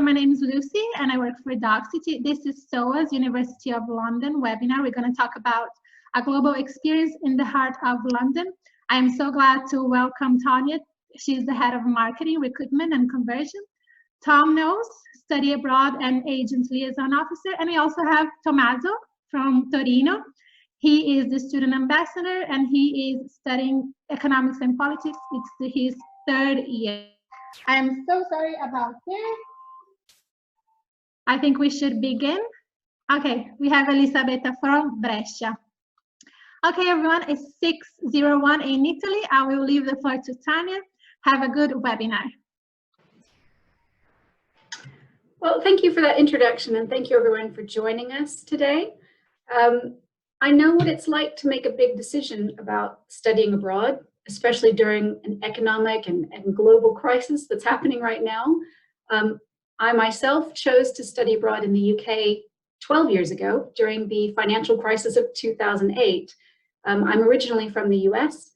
my name is Lucy and I work for Doxity. This is SOAS University of London webinar. We're going to talk about a global experience in the heart of London. I am so glad to welcome Tanya. She's the head of marketing, recruitment and conversion. Tom knows, study abroad and agent liaison officer. And we also have Tommaso from Torino. He is the student ambassador and he is studying economics and politics. It's his third year. I am so sorry about this. I think we should begin. Okay, we have Elisabetta from Brescia. Okay, everyone, it's 6:01 in Italy. I will leave the floor to Tanya. Have a good webinar. Well, thank you for that introduction and thank you everyone for joining us today. I know what it's like to make a big decision about studying abroad, especially during an economic and global crisis that's happening right now. I myself chose to study abroad in the UK 12 years ago during the financial crisis of 2008. I'm originally from the US,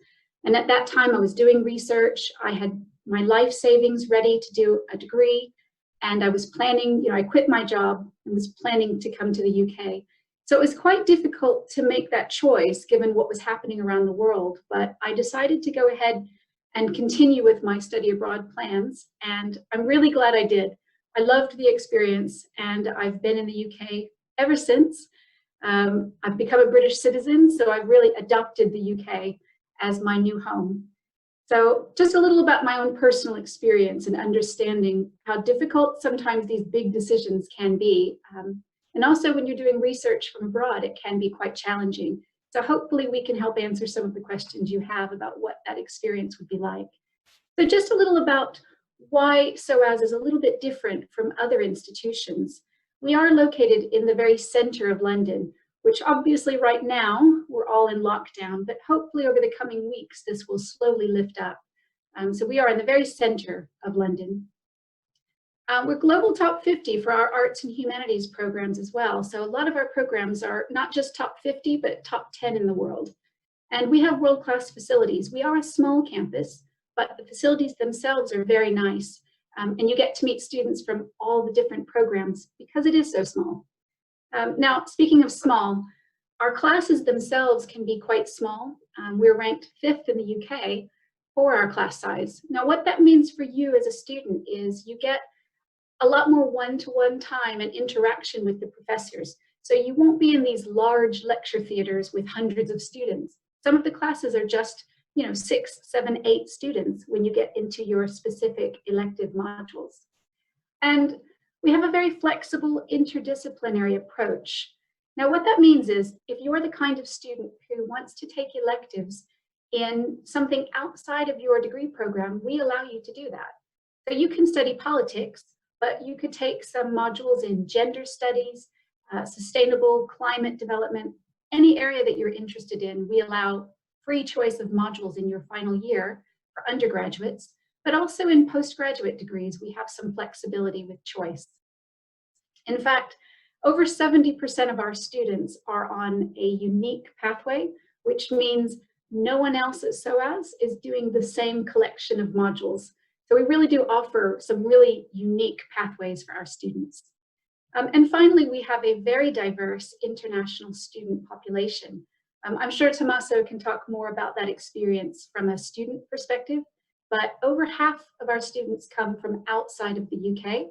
and at that time I was doing research. I had my life savings ready to do a degree, and I was planning, I quit my job and was planning to come to the UK. So it was quite difficult to make that choice given what was happening around the world, but I decided to go ahead and continue with my study abroad plans, and I'm really glad I did. I loved the experience and I've been in the UK ever since. I've become a British citizen, so I've really adopted the UK as my new home. So just a little about my own personal experience and understanding how difficult sometimes these big decisions can be. And also when you're doing research from abroad, it can be quite challenging. So hopefully we can help answer some of the questions you have about what that experience would be like. So just a little about why SOAS is a little bit different from other institutions. We are located in the very center of London, which obviously right now we're all in lockdown, but hopefully over the coming weeks this will slowly lift up. So we are in the very center of London. We're Global Top 50 for our arts and humanities programs as well. So a lot of our programs are not just top 50, but top 10 in the world. And we have world-class facilities. We are a small campus, but the facilities themselves are very nice. And you get to meet students from all the different programs because it is so small. Now, speaking of small, our classes themselves can be quite small. We're ranked 5th in the UK for our class size. Now, what that means for you as a student is you get a lot more one-to-one time and interaction with the professors. So you won't be in these large lecture theaters with hundreds of students. Some of the classes are just 6, 7, 8 students when you get into your specific elective modules. And we have a very flexible interdisciplinary approach. Now what that means is if you're the kind of student who wants to take electives in something outside of your degree program, we allow you to do that. So you can study politics, but you could take some modules in gender studies, sustainable climate development, any area that you're interested in. We allow free choice of modules in your final year for undergraduates, but also in postgraduate degrees, we have some flexibility with choice. In fact, over 70% of our students are on a unique pathway, which means no one else at SOAS is doing the same collection of modules. So we really do offer some really unique pathways for our students. And finally, we have a very diverse international student population. I'm sure Tommaso can talk more about that experience from a student perspective, but over half of our students come from outside of the UK,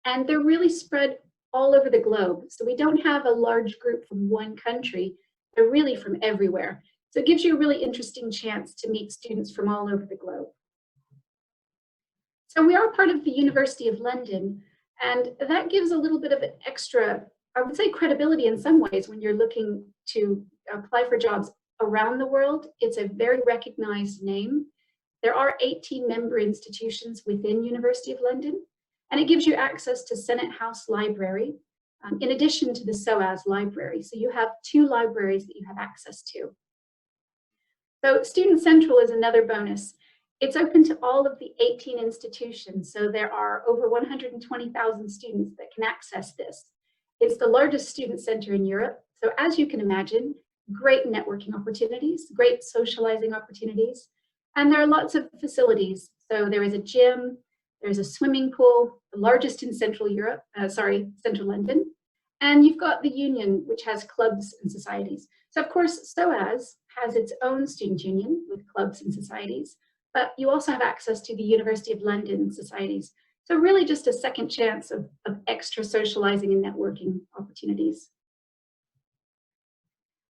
and they're really spread all over the globe. So we don't have a large group from one country, they're really from everywhere. So it gives you a really interesting chance to meet students from all over the globe. So we are part of the University of London, and that gives a little bit of an extra, I would say, credibility in some ways when you're looking to apply for jobs around the world. It's a very recognized name. There are 18 member institutions within University of London, and it gives you access to Senate House Library, in addition to the SOAS library. So you have 2 libraries that you have access to. So Student Central is another bonus. It's open to all of the 18 institutions, so there are over 120,000 students that can access this. It's the largest student center in Europe, so as you can imagine, great networking opportunities, great socializing opportunities, and there are lots of facilities. So there is a gym, There's a swimming pool, the largest in Central London. And you've got the union, which has clubs and societies. So of course, SOAS has its own student union with clubs and societies, but you also have access to the University of London societies. So really just a second chance of extra socializing and networking opportunities.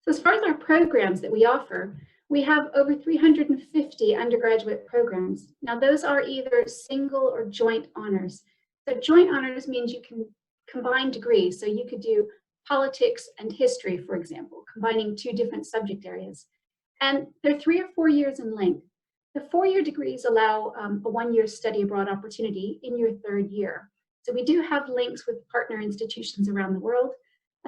So as far as our programs that we offer, we have over 350 undergraduate programs. Now those are either single or joint honors. So joint honors means you can combine degrees. So you could do politics and history, for example, combining two different subject areas. And they're 3 or 4 years in length. The 4-year degrees allow a 1-year study abroad opportunity in your 3rd year. So we do have links with partner institutions around the world.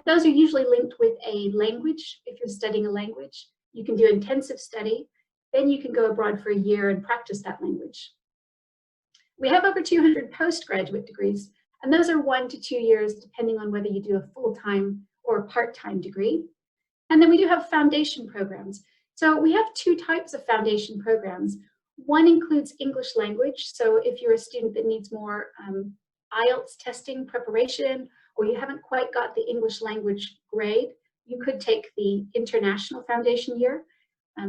Those are usually linked with a language. If you're studying a language, you can do intensive study. Then you can go abroad for a year and practice that language. We have over 200 postgraduate degrees, and those are 1 to 2 years, depending on whether you do a full-time or a part-time degree. And then we do have foundation programs. So we have 2 types of foundation programs. One includes English language. So if you're a student that needs more IELTS testing preparation, or you haven't quite got the English language grade, you could take the International Foundation year.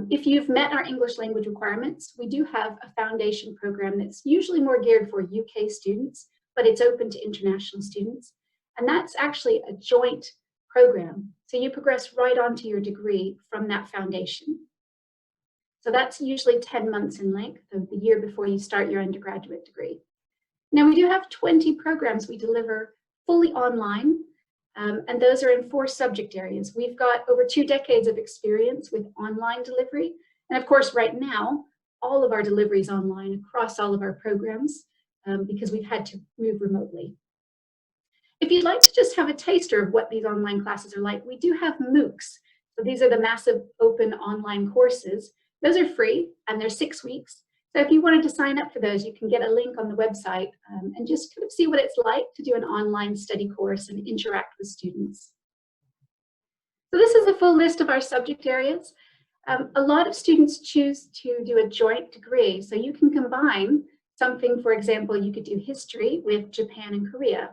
If you've met our English language requirements, we do have a foundation program that's usually more geared for UK students, but it's open to international students. And that's actually a joint program. So you progress right onto your degree from that foundation. So that's usually 10 months in length, of the year before you start your undergraduate degree. Now we do have 20 programs we deliver fully online, and those are in 4 subject areas. We've got over 2 decades of experience with online delivery. And of course, right now, all of our delivery is online across all of our programs because we've had to move remotely. If you'd like to just have a taster of what these online classes are like, we do have MOOCs. So these are the massive open online courses. Those are free and they're 6 weeks. So if you wanted to sign up for those, you can get a link on the website and just kind of see what it's like to do an online study course and interact with students. So this is a full list of our subject areas. A lot of students choose to do a joint degree. So you can combine something, for example, you could do history with Japan and Korea,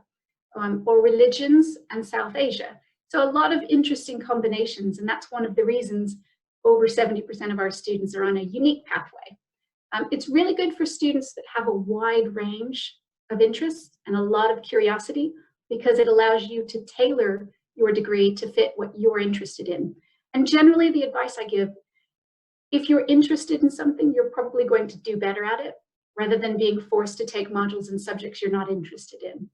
or religions and South Asia. So a lot of interesting combinations, and that's one of the reasons over 70% of our students are on a unique pathway. It's really good for students that have a wide range of interests and a lot of curiosity, because it allows you to tailor your degree to fit what you're interested in. And generally the advice I give, if you're interested in something, you're probably going to do better at it rather than being forced to take modules and subjects you're not interested in.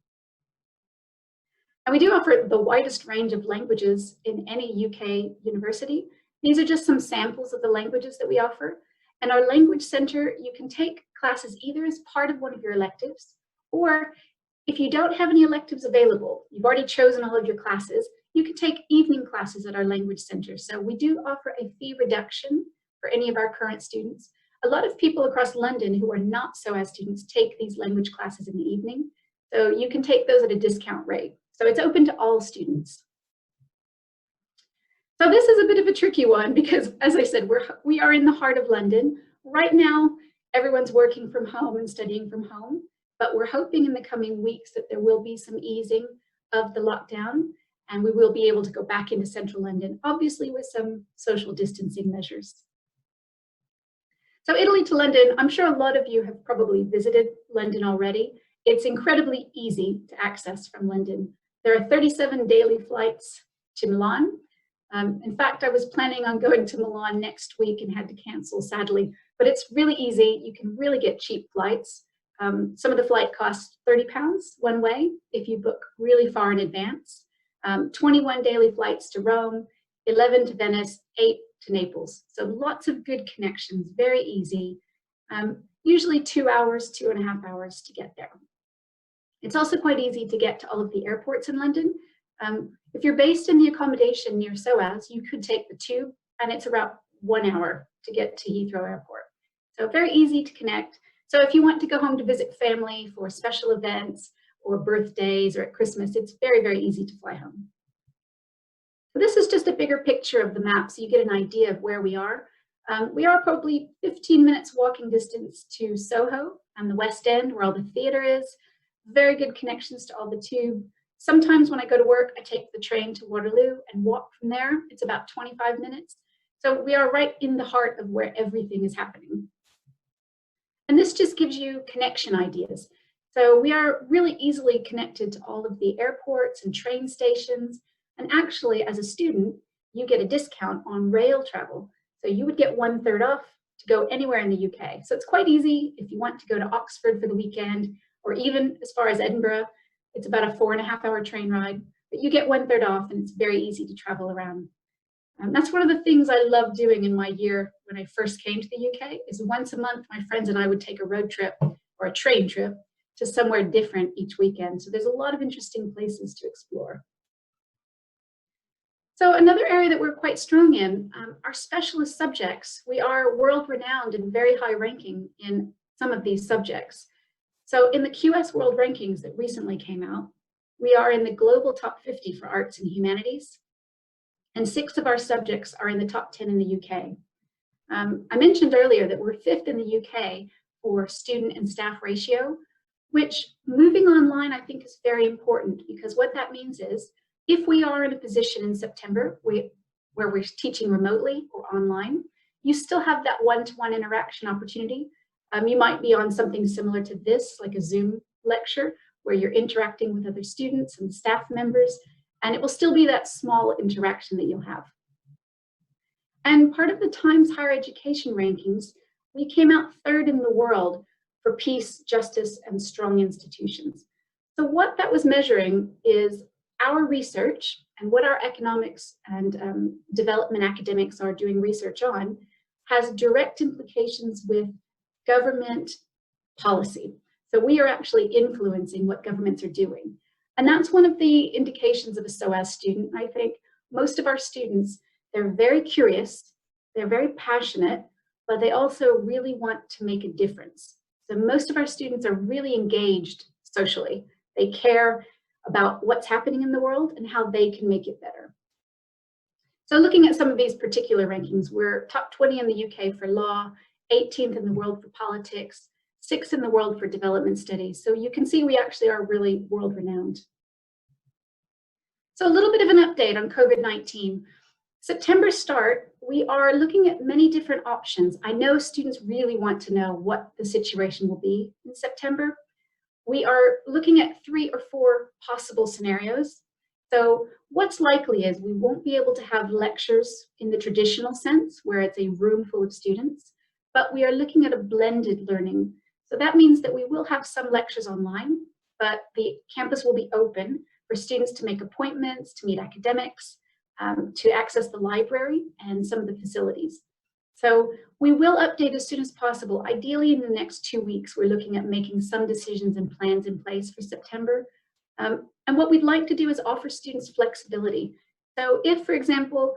And we do offer the widest range of languages in any UK university. These are just some samples of the languages that we offer. And our Language Center, you can take classes either as part of one of your electives, or if you don't have any electives available, you've already chosen all of your classes, you can take evening classes at our Language Center. So we do offer a fee reduction for any of our current students. A lot of people across London who are not SOAS students take these language classes in the evening. So you can take those at a discount rate. So it's open to all students. So this is a bit of a tricky one because, as I said, we are in the heart of London. Right now, everyone's working from home and studying from home, but we're hoping in the coming weeks that there will be some easing of the lockdown and we will be able to go back into central London, obviously with some social distancing measures. So Italy to London, I'm sure a lot of you have probably visited London already. It's incredibly easy to access from London. There are 37 daily flights to Milan. In fact, I was planning on going to Milan next week and had to cancel, sadly, but it's really easy. You can really get cheap flights. Some of the flight costs £30 one way if you book really far in advance. 21 daily flights to Rome, 11 to Venice, 8 to Naples. So lots of good connections, very easy. Usually 2 hours, 2.5 hours to get there. It's also quite easy to get to all of the airports in London. If you're based in the accommodation near SOAS, you could take the tube and it's about 1 hour to get to Heathrow Airport. So very easy to connect. So if you want to go home to visit family for special events or birthdays or at Christmas, it's very, very easy to fly home. So this is just a bigger picture of the map so you get an idea of where we are. We are probably 15 minutes walking distance to Soho, and the West End, where all the theatre is. Very good connections to all the tube. Sometimes when I go to work, I take the train to Waterloo and walk from there. It's about 25 minutes. So we are right in the heart of where everything is happening. And this just gives you connection ideas. So we are really easily connected to all of the airports and train stations. And actually, as a student, you get a discount on rail travel. So you would get 1/3 off to go anywhere in the UK. So it's quite easy if you want to go to Oxford for the weekend, or even as far as Edinburgh. It's about a 4.5-hour train ride, but you get 1/3 off, and it's very easy to travel around. That's one of the things I love doing in my year when I first came to the UK, is once a month, my friends and I would take a road trip or a train trip to somewhere different each weekend. So there's a lot of interesting places to explore. So another area that we're quite strong in are specialist subjects. We are world renowned and very high ranking in some of these subjects. So in the QS World Rankings that recently came out, we are in the global top 50 for arts and humanities, and 6 of our subjects are in the top 10 in the UK. I mentioned earlier that we're 5th in the UK for student and staff ratio, which moving online I think is very important, because what that means is if we are in a position in September where we're teaching remotely or online, you still have that one-to-one interaction opportunity. You might be on something similar to this, like a Zoom lecture, where you're interacting with other students and staff members, and it will still be that small interaction that you'll have. And part of the Times Higher Education rankings, we came out 3rd in the world for peace, justice, and strong institutions. So what that was measuring is our research and what our economics and development academics are doing research on has direct implications with government policy. So we are actually influencing what governments are doing. And that's one of the indications of a SOAS student. I think most of our students, they're very curious, they're very passionate, but they also really want to make a difference. So most of our students are really engaged socially. They care about what's happening in the world and how they can make it better. So looking at some of these particular rankings, we're top 20 in the UK for law, 18th in the world for politics, 6th in the world for development studies. So you can see we actually are really world renowned. So a little bit of an update on COVID-19. September start, we are looking at many different options. I know students really want to know what the situation will be in September. We are looking at 3 or 4 possible scenarios. So what's likely is we won't be able to have lectures in the traditional sense, where it's a room full of students, but we are looking at a blended learning. So that means that we will have some lectures online, but the campus will be open for students to make appointments, to meet academics, to access the library and some of the facilities. So we will update as soon as possible. Ideally, in the next 2 weeks, we're looking at making some decisions and plans in place for September. And what we'd like to do is offer students flexibility. So if, for example,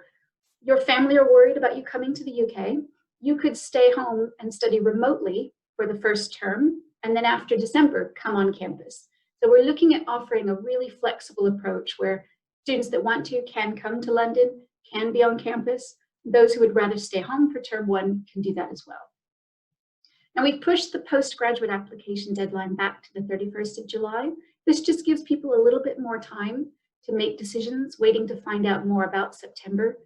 your family are worried about you coming to the UK, you could stay home and study remotely for the first term, and then after December, come on campus. So we're looking at offering a really flexible approach where students that want to can come to London, can be on campus. Those who would rather stay home for term 1 can do that as well. Now we've pushed the postgraduate application deadline back to the 31st of July. This just gives people a little bit more time to make decisions, waiting to find out more about September.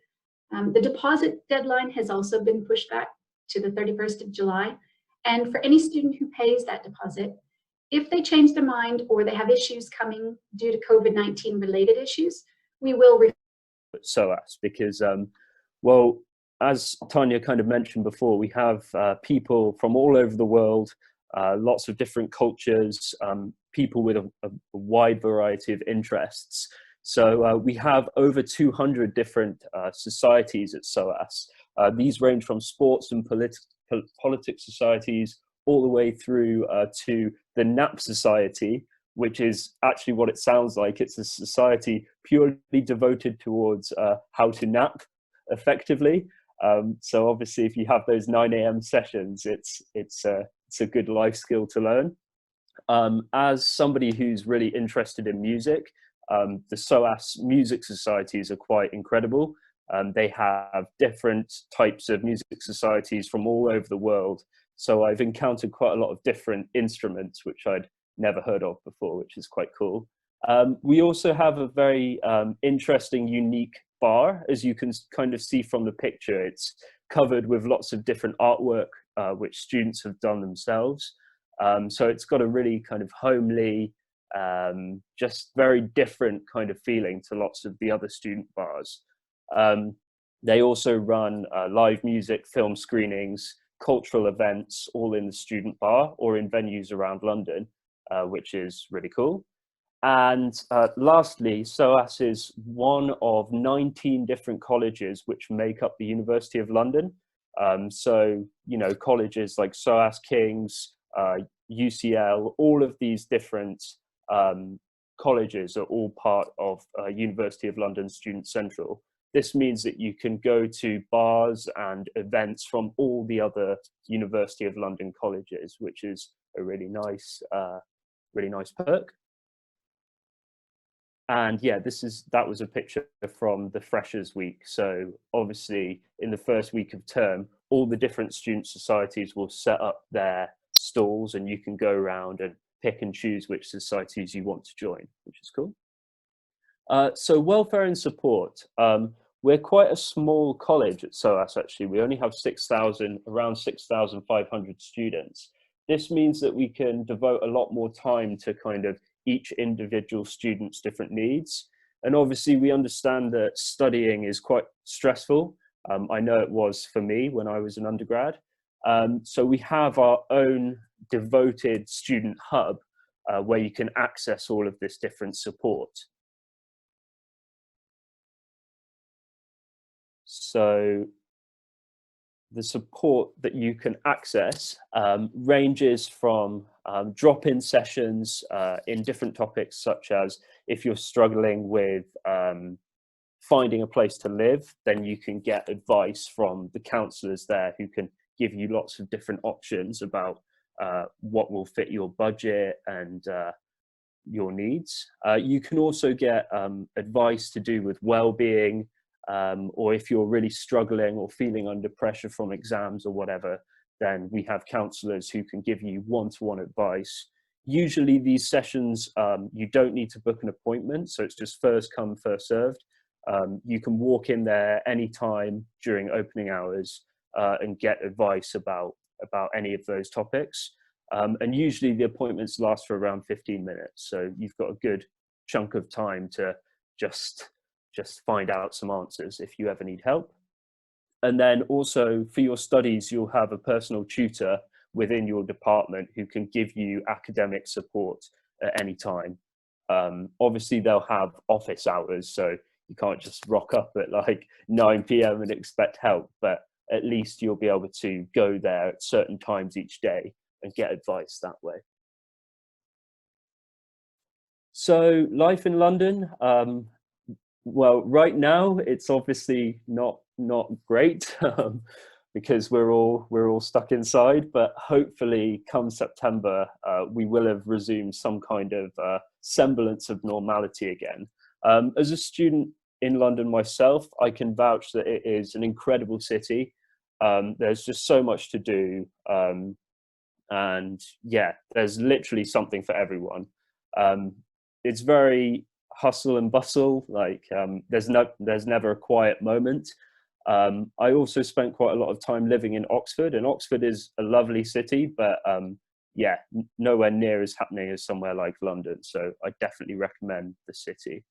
The deposit deadline has also been pushed back to the 31st of July. And for any student who pays that deposit, if they change their mind or they have issues coming due to COVID-19 related issues, we will SOAS, because well, as Tanya kind of mentioned before, we have people from all over the world, lots of different cultures, people with a wide variety of interests. So we have over 200 different societies at SOAS. These range from sports and politics societies all the way through to the NAP Society, which is actually what it sounds like. It's a society purely devoted towards how to nap effectively. So obviously, if you have those 9 a.m. sessions, it's a good life skill to learn. As somebody who's really interested in music, the SOAS music societies are quite incredible. They have different types of music societies from all over the world. So I've encountered quite a lot of different instruments, which I'd never heard of before, which is quite cool. We also have a very interesting, unique bar. As you can kind of see from the picture, it's covered with lots of different artwork, which students have done themselves. So it's got a really kind of homely, just very different kind of feeling to lots of the other student bars. They also run live music, film screenings, cultural events, all in the student bar or in venues around London, which is really cool. And lastly, SOAS is one of 19 different colleges which make up the University of London. So, you know, colleges like SOAS King's, UCL, all of these different colleges are all part of University of London Student Central. This means that you can go to bars and events from all the other University of London colleges, which is a really nice perk. And yeah, that was a picture from the Freshers Week. So obviously in the first week of term, all the different student societies will set up their stalls and you can go around and pick and choose which societies you want to join, which is cool. So welfare and support. We're quite a small college at SOAS, actually. We only have around 6,500 students. This means that we can devote a lot more time to kind of each individual student's different needs. And obviously we understand that studying is quite stressful. I know it was for me when I was an undergrad. So we have our own devoted student hub where you can access all of this different support. So the support that you can access ranges from drop-in sessions in different topics, such as if you're struggling with finding a place to live, then you can get advice from the counsellors there who can give you lots of different options about what will fit your budget and your needs. You can also get advice to do with well-being, or if you're really struggling or feeling under pressure from exams or whatever, then we have counsellors who can give you one-to-one advice. Usually these sessions, you don't need to book an appointment, so it's just first come, first served. You can walk in there anytime during opening hours and get advice about any of those topics. And usually the appointments last for around 15 minutes, so you've got a good chunk of time to just find out some answers if you ever need help. And then also for your studies, you'll have a personal tutor within your department who can give you academic support at any time. Obviously they'll have office hours, so you can't just rock up at like 9 p.m. and expect help, but at least you'll be able to go there at certain times each day and get advice that way. So life in London, well, right now it's obviously not great because we're all stuck inside. But hopefully, come September, we will have resumed some kind of semblance of normality again. As a student in London myself, I can vouch that it is an incredible city. There's just so much to do, and yeah, there's literally something for everyone. It's very hustle and bustle, like there's never a quiet moment. I also spent quite a lot of time living in Oxford, and Oxford is a lovely city, but yeah, nowhere near as happening as somewhere like London, so I definitely recommend the city.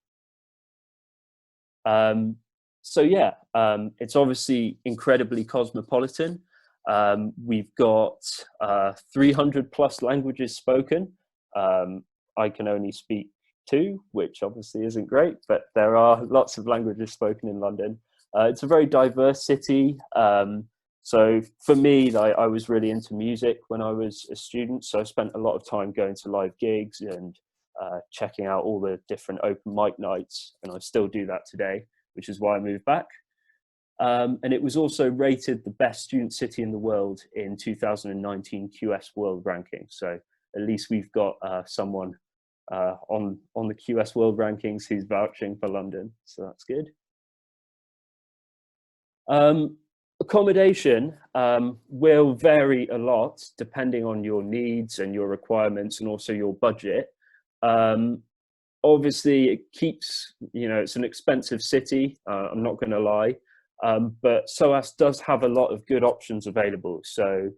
So yeah, it's obviously incredibly cosmopolitan. We've got 300 plus languages spoken. I can only speak 2, which obviously isn't great, but there are lots of languages spoken in London. It's a very diverse city. So for me, I was really into music when I was a student, so I spent a lot of time going to live gigs and checking out all the different open mic nights, and I still do that today, which is why I moved back. And it was also rated the best student city in the world in 2019 QS World Ranking. So at least we've got someone on the QS World Rankings who's vouching for London, so that's good. Accommodation will vary a lot depending on your needs and your requirements and also your budget. Obviously, it keeps, it's an expensive city, I'm not going to lie, but SOAS does have a lot of good options available. So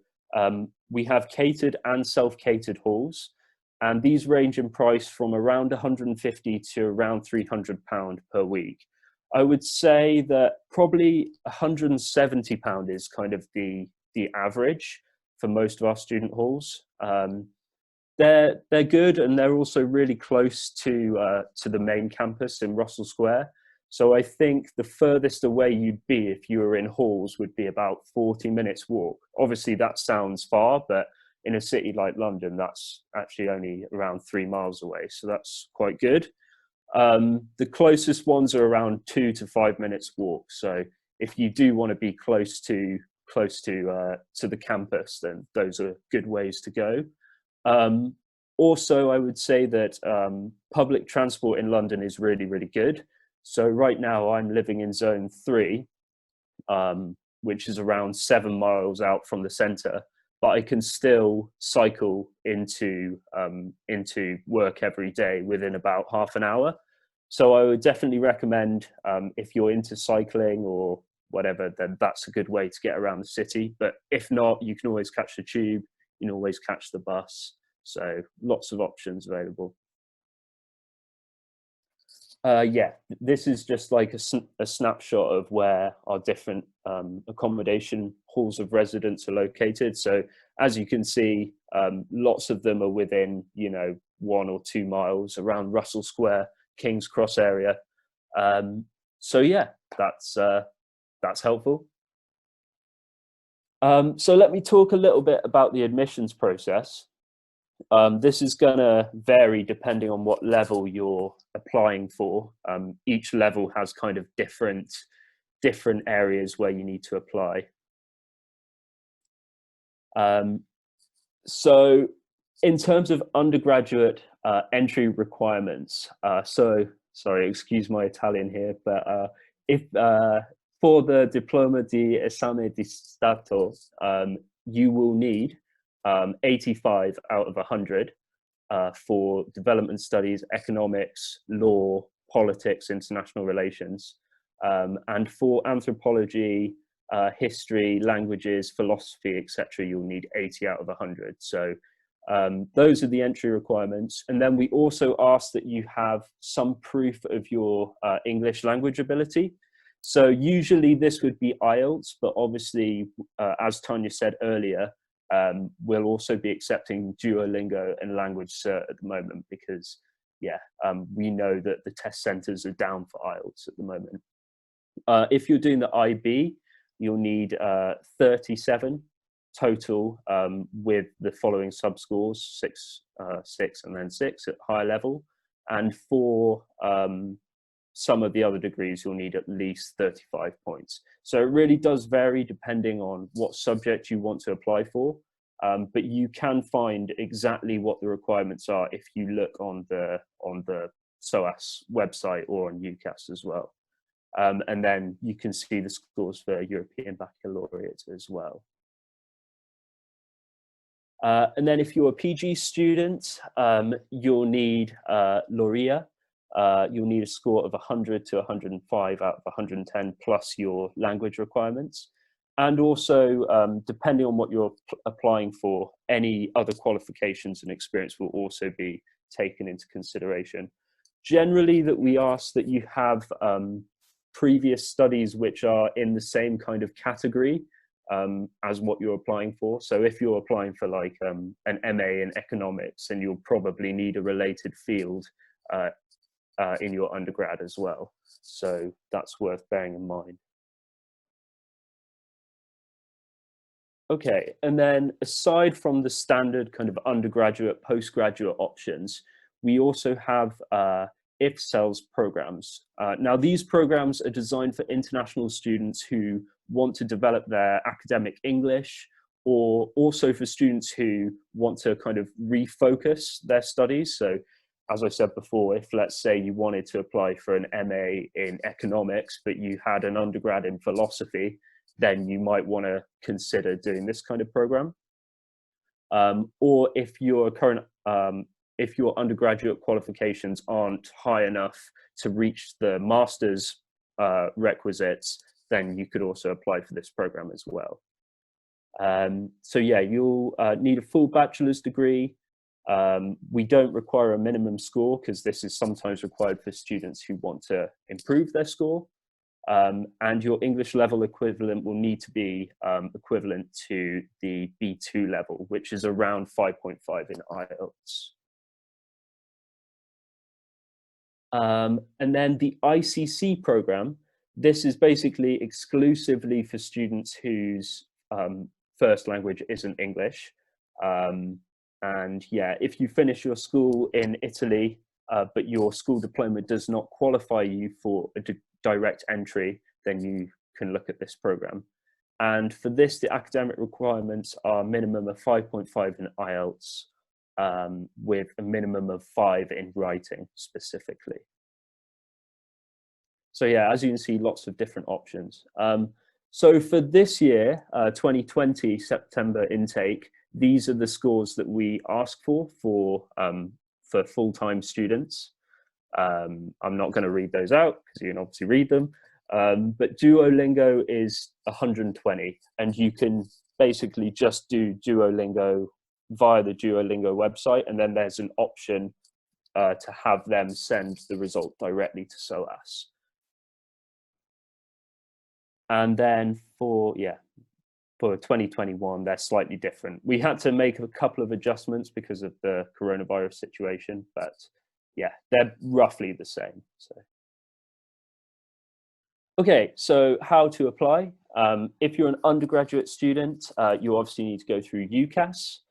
we have catered and self-catered halls, and these range in price from around 150 to around £300 per week. I would say that probably £170 is kind of the average for most of our student halls. They're good, and they're also really close to the main campus in Russell Square. So I think the furthest away you'd be if you were in halls would be about 40 minutes walk. Obviously that sounds far, but in a city like London, that's actually only around 3 miles away. So that's quite good. The closest ones are around 2 to 5 minutes walk. So if you do want to be close to the campus, then those are good ways to go. Also, I would say that public transport in London is really, really good. So right now I'm living in zone 3, which is around 7 miles out from the centre, but I can still cycle into work every day within about half an hour. So I would definitely recommend, if you're into cycling or whatever, then that's a good way to get around the city. But if not, you can always catch the tube, you can always catch the bus. So lots of options available. Yeah, this is just like a snapshot of where our different accommodation halls of residence are located. So as you can see, lots of them are within, 1 or 2 miles around Russell Square, King's Cross area. So yeah, that's helpful. So let me talk a little bit about the admissions process. This is going to vary depending on what level you're applying for. Each level has kind of different areas where you need to apply. So in terms of undergraduate entry requirements, so sorry, excuse my Italian here, but if for the Diploma di Esame di Stato, you will need 85 out of 100 for development studies, economics, law, politics, international relations. And for anthropology, history, languages, philosophy, etc., you'll need 80 out of 100. So those are the entry requirements. And then we also ask that you have some proof of your English language ability. So usually this would be IELTS, but obviously, as Tanya said earlier, we'll also be accepting Duolingo and Language Cert at the moment because, yeah, we know that the test centres are down for IELTS at the moment. If you're doing the IB, you'll need 37 total with the following sub-scores, 6, 6 and then 6 at higher level. And for some of the other degrees, you'll need at least 35 points. So it really does vary depending on what subject you want to apply for. But you can find exactly what the requirements are if you look on the SOAS website or on UCAS as well. And then you can see the scores for European Baccalaureate as well. And then if you're a PG student, you'll need Laurea. You'll need a score of 100 to 105 out of 110 plus your language requirements. And also, depending on what you're applying for, any other qualifications and experience will also be taken into consideration. Generally, that we ask that you have previous studies which are in the same kind of category as what you're applying for. So if you're applying for like an MA in economics, then you'll probably need a related field in your undergrad as well. So that's worth bearing in mind. Okay, and then aside from the standard kind of undergraduate, postgraduate options, we also have IFCELS programs. Now these programs are designed for international students who want to develop their academic English, or also for students who want to kind of refocus their studies. So as I said before, if let's say you wanted to apply for an MA in economics, but you had an undergrad in philosophy, then you might want to consider doing this kind of program. Or if your if your undergraduate qualifications aren't high enough to reach the master's requisites, then you could also apply for this program as well. So yeah, you'll need a full bachelor's degree. We don't require a minimum score because this is sometimes required for students who want to improve their score. And your English level equivalent will need to be equivalent to the B2 level, which is around 5.5 in IELTS. And then the ICC program, this is basically exclusively for students whose first language isn't English. And yeah, if you finish your school in Italy, but your school diploma does not qualify you for a direct entry, then you can look at this program. And for this, the academic requirements are a minimum of 5.5 in IELTS, with a minimum of 5 in writing specifically. So yeah, as you can see, lots of different options. So for this year, 2020 September intake, these are the scores that we ask for full-time students. I'm not going to read those out because you can obviously read them. But Duolingo is 120, and you can basically just do Duolingo via the Duolingo website, and then there's an option to have them send the result directly to SOAS. And then for 2021, they're slightly different. We had to make a couple of adjustments because of the coronavirus situation, but yeah, they're roughly the same. So, okay, so how to apply? If you're an undergraduate student, you obviously need to go through UCAS.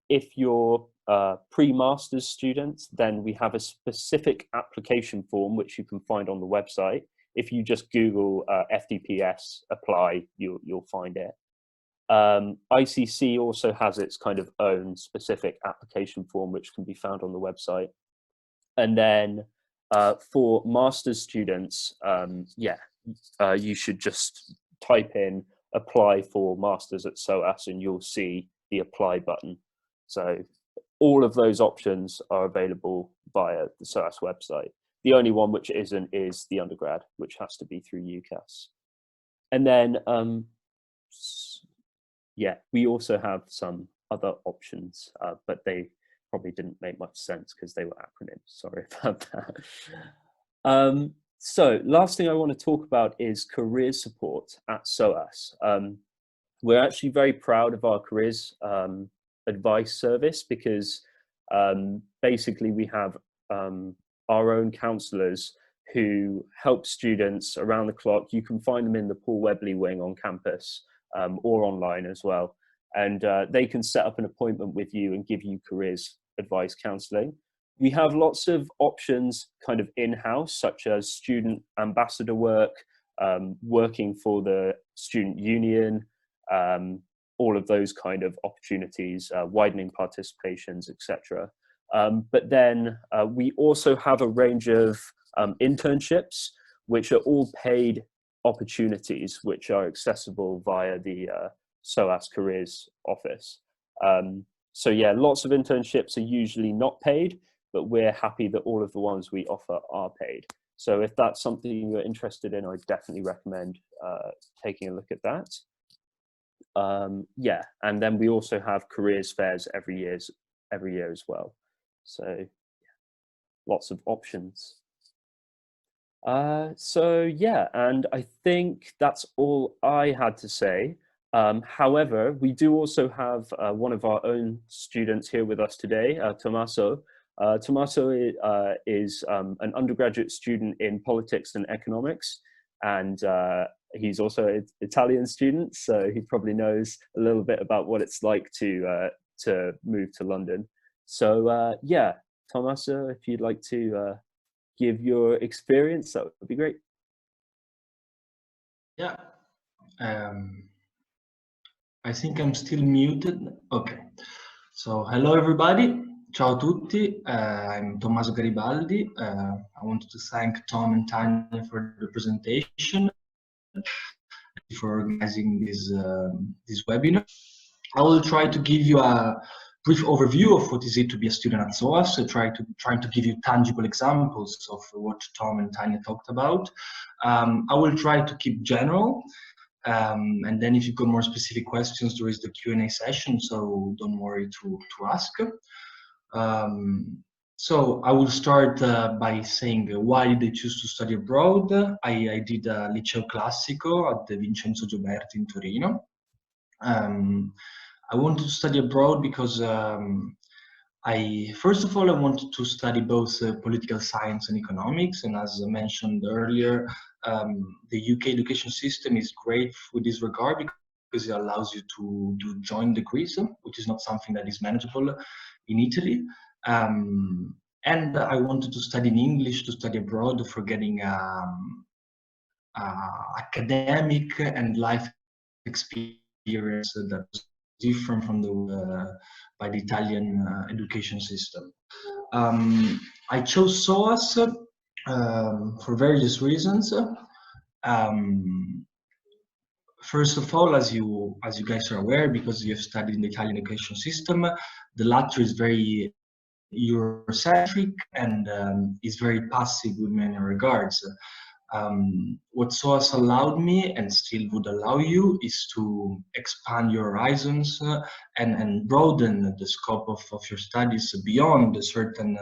If you're a pre-master's student, then we have a specific application form which you can find on the website. If you just Google FDPS apply, you'll find it. ICC also has its kind of own specific application form which can be found on the website. And then for master's students, you should just type in apply for masters at SOAS and you'll see the apply button. So all of those options are available via the SOAS website. The only one which isn't is the undergrad, which has to be through UCAS. And then, yeah, we also have some other options, but they probably didn't make much sense because they were acronyms. Sorry about that. So last thing I want to talk about is career support at SOAS. We're actually very proud of our careers advice service because basically we have our own counsellors who help students around the clock. You can find them in the Paul Webley wing on campus or online as well. And they can set up an appointment with you and give you careers advice counselling. We have lots of options kind of in-house, such as student ambassador work, working for the student union, all of those kind of opportunities, widening participations, etc. But then we also have a range of internships, which are all paid opportunities, which are accessible via the SOAS Careers Office. So yeah, lots of internships are usually not paid, but we're happy that all of the ones we offer are paid. So if that's something you're interested in, I definitely recommend taking a look at that. Yeah, and then we also have careers fairs every year as well. So yeah, lots of options. So yeah, and I think that's all I had to say. However, we do also have one of our own students here with us today, Tommaso. Tommaso is an undergraduate student in politics and economics, and he's also an Italian student, so he probably knows a little bit about what it's like to move to London. So yeah, Tommaso, if you'd like to give your experience, that would be great. Yeah, I think I'm still muted. Okay, so hello everybody. Ciao a tutti. I'm Tommaso Garibaldi. I wanted to thank Tom and Tanya for the presentation. for organizing this webinar. I will try to give you a brief overview of what is it to be a student at SOAS, so trying to give you tangible examples of what Tom and Tanya talked about. I will try to keep general, and then if you've got more specific questions, there is the Q&A session, so don't worry to ask. So I will start by saying why did I choose to study abroad. I did a Liceo Classico at the Vincenzo Gioberti in Torino. I wanted to study abroad because first of all, I wanted to study both political science and economics, and as I mentioned earlier, the UK education system is great with this regard because it allows you to do joint degrees, which is not something that is manageable in Italy. And I wanted to study in English, to study abroad for getting academic and life experience that was different from by the Italian education system. I chose SOAS for various reasons. First of all, as you guys are aware, because you have studied in the Italian education system, the latter is very Eurocentric and is very passive in many regards. What SOAS allowed me and still would allow you is to expand your horizons and broaden the scope of your studies beyond the certain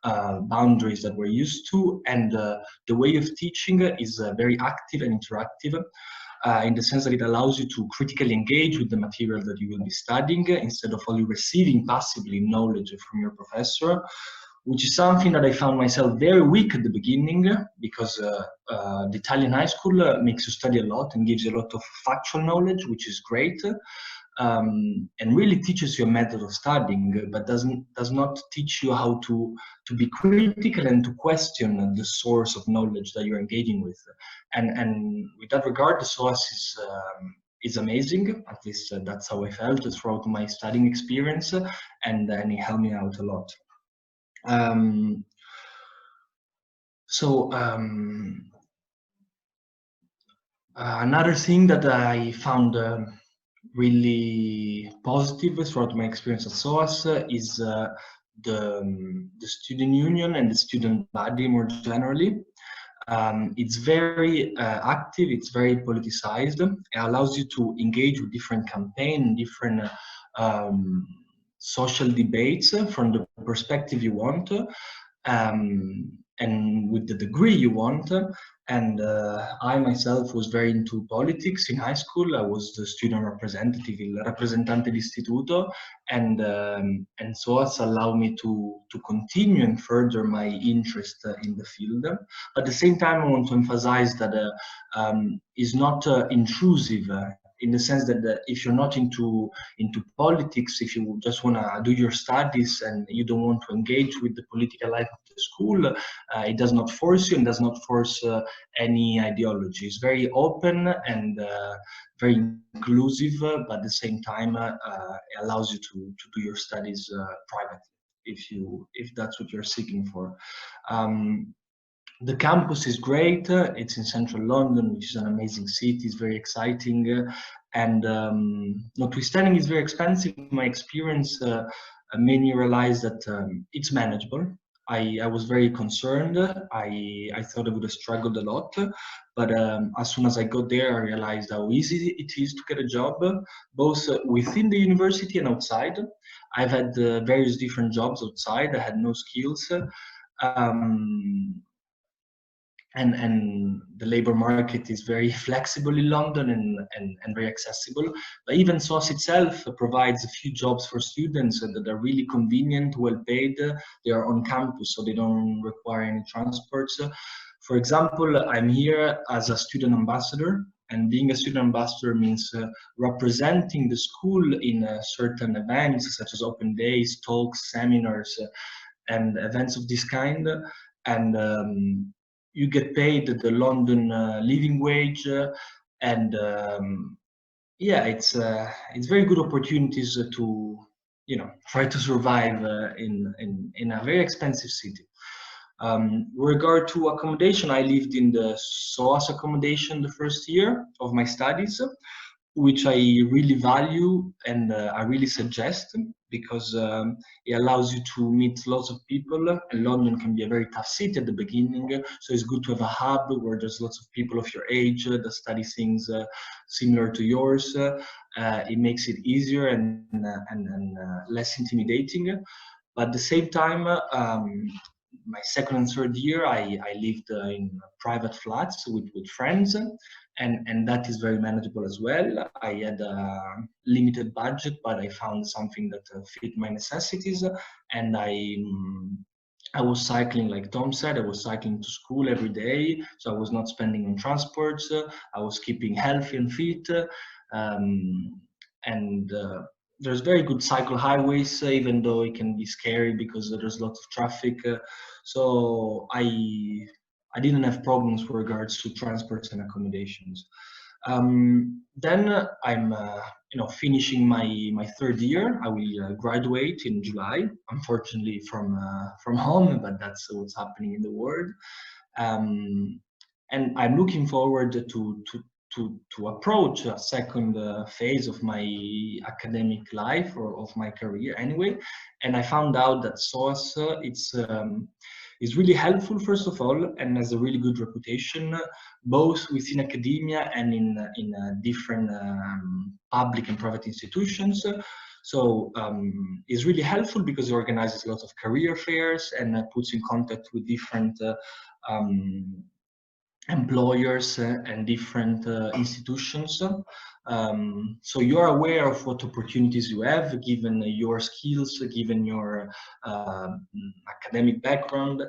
boundaries that we're used to, and the way of teaching is very active and interactive. In the sense that it allows you to critically engage with the material that you will be studying instead of only receiving passively knowledge from your professor, which is something that I found myself very weak at the beginning, because the Italian high school makes you study a lot and gives you a lot of factual knowledge, which is great, and really teaches you a method of studying, but does not teach you how to be critical and to question the source of knowledge that you're engaging with. And with that regard, the SOAS is amazing. At least that's how I felt throughout my studying experience, and it helped me out a lot. Another thing that I found really positive throughout my experience at SOAS is the student union and the student body more generally. It's very active, it's very politicized. It allows you to engage with different campaigns, different social debates from the perspective you want, and with the degree you want. And I myself was very into politics in high school. I was the student representative, il rappresentante d'istituto, and SOAS allowed me to continue and further my interest in the field. But at the same time, I want to emphasize that it's not intrusive. In the sense that if you're not into politics, if you just want to do your studies and you don't want to engage with the political life of the school, it does not force you and does not force any ideology. It's very open and very inclusive, but at the same time it allows you to do your studies privately if that's what you're seeking for. The campus is great. It's in central London, which is an amazing city. It's very exciting, and notwithstanding it's very expensive, my experience made me realize that it's manageable. I was very concerned. I thought I would have struggled a lot, but as soon as I got there, I realized how easy it is to get a job, both within the university and outside. I've had various different jobs outside. I had no skills. And the labor market is very flexible in London and very accessible. But even SOAS itself provides a few jobs for students that are really convenient, well paid. They are on campus, so they don't require any transports. For example, I'm here as a student ambassador, and being a student ambassador means representing the school in certain events such as open days, talks, seminars, and events of this kind. And you get paid the London living wage, and yeah, it's very good opportunities to try to survive in a very expensive city. With regard to accommodation, I lived in the SOAS accommodation the first year of my studies, which I really value and I really suggest, because it allows you to meet lots of people. And London can be a very tough city at the beginning, so it's good to have a hub where there's lots of people of your age that study things similar to yours. It makes it easier and less intimidating. But at the same time, my second and third year, I lived in private flats with friends, and that is very manageable as well. I had a limited budget, but I found something that fit my necessities, and I was cycling, like Tom said, I was cycling to school every day, so I was not spending on transports. I was keeping healthy and fit, and there's very good cycle highways, even though it can be scary because there's lots of traffic. So I didn't have problems with regards to transports and accommodations. Then I'm finishing my third year. I will graduate in July, unfortunately from home, but that's what's happening in the world. And I'm looking forward to approach a second phase of my academic life, or of my career anyway. And I found out that SOAS is really helpful, first of all, and has a really good reputation, both within academia and in different public and private institutions. So it's really helpful because it organizes a lot of career fairs and puts in contact with different employers and different institutions. So you're aware of what opportunities you have, given your skills, given your academic background,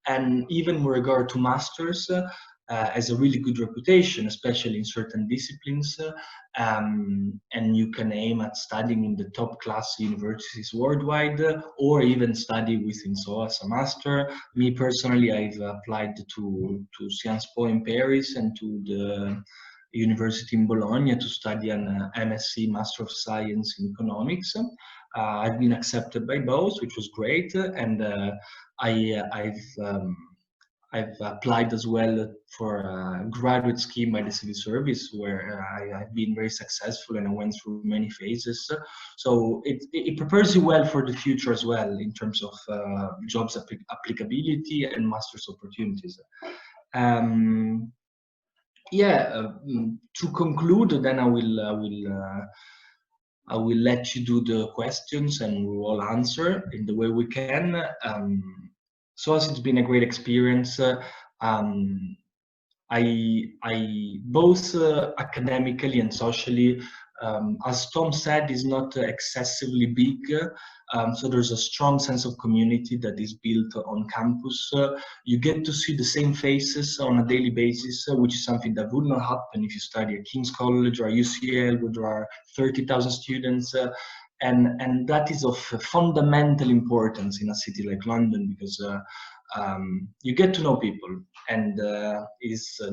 and even with regard to masters, has a really good reputation, especially in certain disciplines, and you can aim at studying in the top class universities worldwide, or even study within SOAS a master. Me personally, I've applied to Sciences Po in Paris and to the University in Bologna to study an MSc, Master of Science in Economics. I've been accepted by both, which was great, and I've applied as well for a graduate scheme by the civil service, where I've been very successful and I went through many phases. So it prepares you well for the future as well, in terms of jobs applicability and master's opportunities. To conclude, then I will let you do the questions and we'll all answer in the way we can. SOAS, it's been a great experience. I both academically and socially, as Tom said, is not excessively big. So there's a strong sense of community that is built on campus. You get to see the same faces on a daily basis, which is something that would not happen if you study at King's College or UCL, where there are 30,000 students. And that is of fundamental importance in a city like London, because you get to know people, and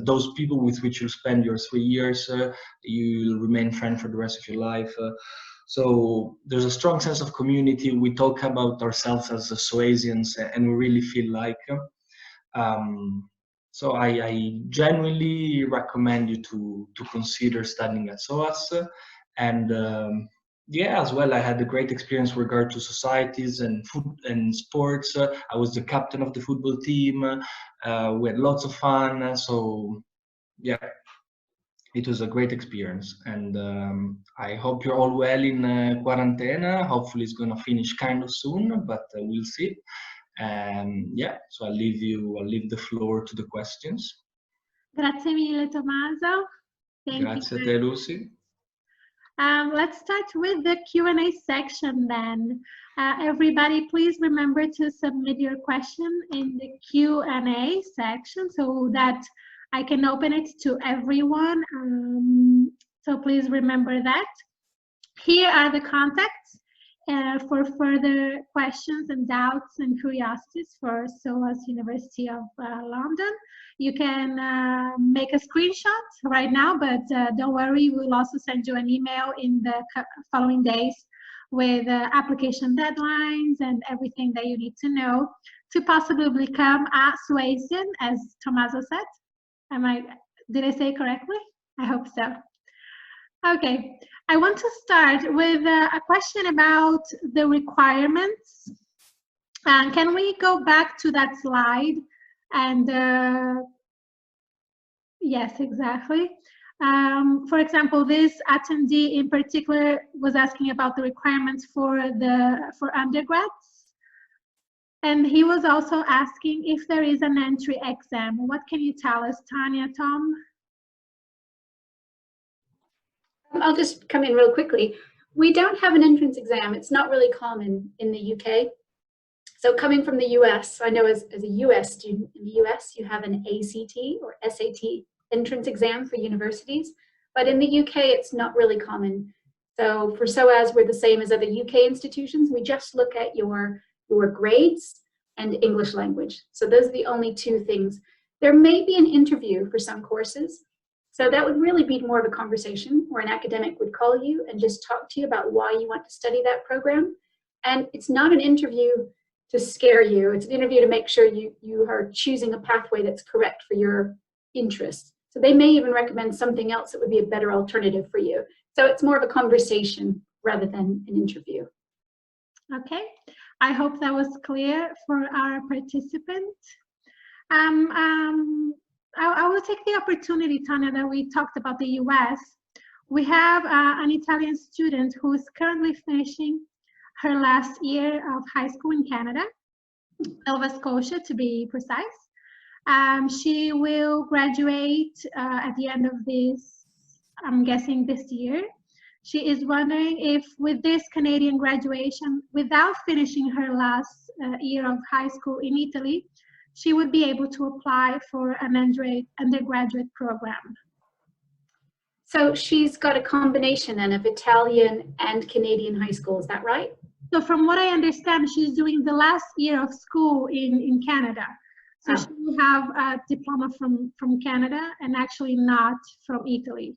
those people with which you spend your 3 years, you'll remain friends for the rest of your life. So there's a strong sense of community. We talk about ourselves as SOASians, and we really feel like. So I genuinely recommend you to consider studying at SOAS. And as well, I had a great experience with regard to societies and food and sports. I was the captain of the football team. We had lots of fun. So yeah, it was a great experience. And I hope you're all well in quarantena. Hopefully it's going to finish kind of soon, but we'll see. So I'll leave the floor to the questions. Grazie mille, Tommaso. Grazie a te, Lucy. Let's start with the Q&A section then. Everybody, please remember to submit your question in the Q&A section so that I can open it to everyone. So please remember that. Here are the contacts for further questions and doubts and curiosities for SOAS University of London. You can make a screenshot right now, but don't worry, we'll also send you an email in the following days with application deadlines and everything that you need to know. to possibly become a SOASian, as Tommaso said. Did I say correctly? I hope so. Okay, I want to start with a question about the requirements. Can we go back to that slide? And yes, exactly. For example, this attendee in particular was asking about the requirements for undergrads. And he was also asking if there is an entry exam. What can you tell us, Tanya, Tom? I'll just come in real quickly. We don't have an entrance exam. It's not really common in the UK. So coming from the US, I know as a US student in the US, you have an ACT or SAT entrance exam for universities. But in the UK, it's not really common. So for SOAS, we're the same as other UK institutions. We just look at your grades and English language. So those are the only two things. There may be an interview for some courses. So that would really be more of a conversation where an academic would call you and just talk to you about why you want to study that program. And it's not an interview to scare you. It's an interview to make sure you are choosing a pathway that's correct for your interests. So they may even recommend something else that would be a better alternative for you. So it's more of a conversation rather than an interview. Okay, I hope that was clear for our participant. I will take the opportunity, Tanya, that we talked about the US. We have an Italian student who is currently finishing her last year of high school in Canada, Nova Scotia to be precise. She will graduate at the end of this, I'm guessing this year. She is wondering if with this Canadian graduation, without finishing her last year of high school in Italy, she would be able to apply for an undergraduate program. So she's got a combination then of Italian and Canadian high school, is that right? So from what I understand, she's doing the last year of school in Canada. So she will have a diploma from Canada and actually not from Italy.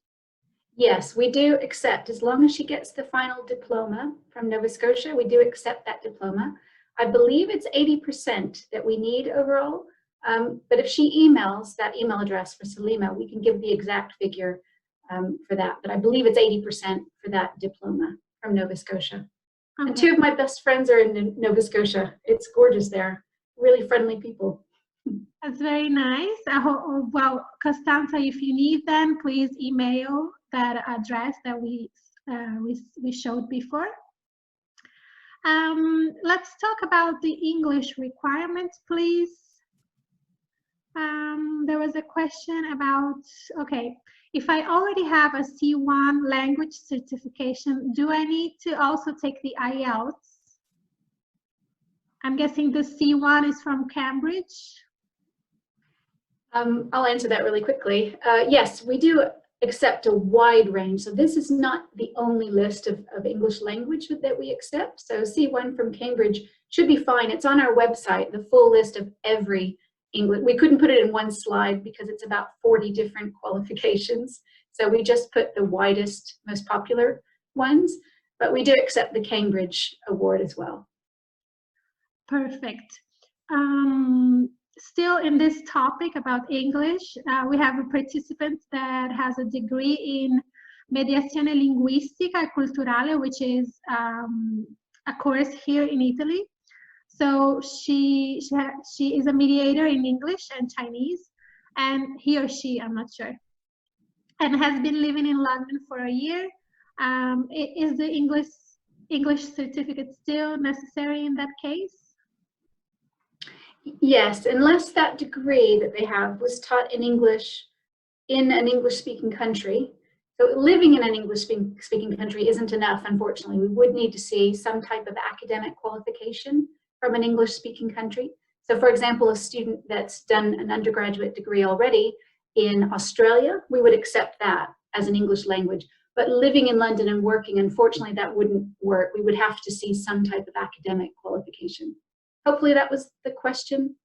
Yes, we do accept, as long as she gets the final diploma from Nova Scotia, we do accept that diploma. I believe it's 80% that we need overall, but if she emails that email address for Salima, we can give the exact figure for that. But I believe it's 80% for that diploma from Nova Scotia. Okay. And two of my best friends are in Nova Scotia. It's gorgeous there, really friendly people. That's very nice. Well, Costanza, if you need them, please email that address that we showed before. Let's talk about the English requirements, please. There was a question about, okay, if I already have a C1 language certification, do I need to also take the IELTS? I'm guessing the C1 is from Cambridge. I'll answer that really quickly. Yes, we do accept a wide range. So this is not the only list of English language that we accept. So C1 from Cambridge should be fine. It's on our website, the full list of every English. We couldn't put it in one slide because it's about 40 different qualifications. So we just put the widest, most popular ones, but we do accept the Cambridge award as well. Perfect. Still in this topic about English, we have a participant that has a degree in Mediazione Linguistica e Culturale, which is a course here in Italy. So she is a mediator in English and Chinese, and he or she, I'm not sure, and has been living in London for a year. Is the English certificate still necessary in that case? Yes, unless that degree that they have was taught in English in an English-speaking country. So living in an English-speaking country isn't enough, unfortunately. We would need to see some type of academic qualification from an English-speaking country. So for example, a student that's done an undergraduate degree already in Australia, we would accept that as an English language. But living in London and working, unfortunately, that wouldn't work. We would have to see some type of academic qualification. Hopefully that was the question.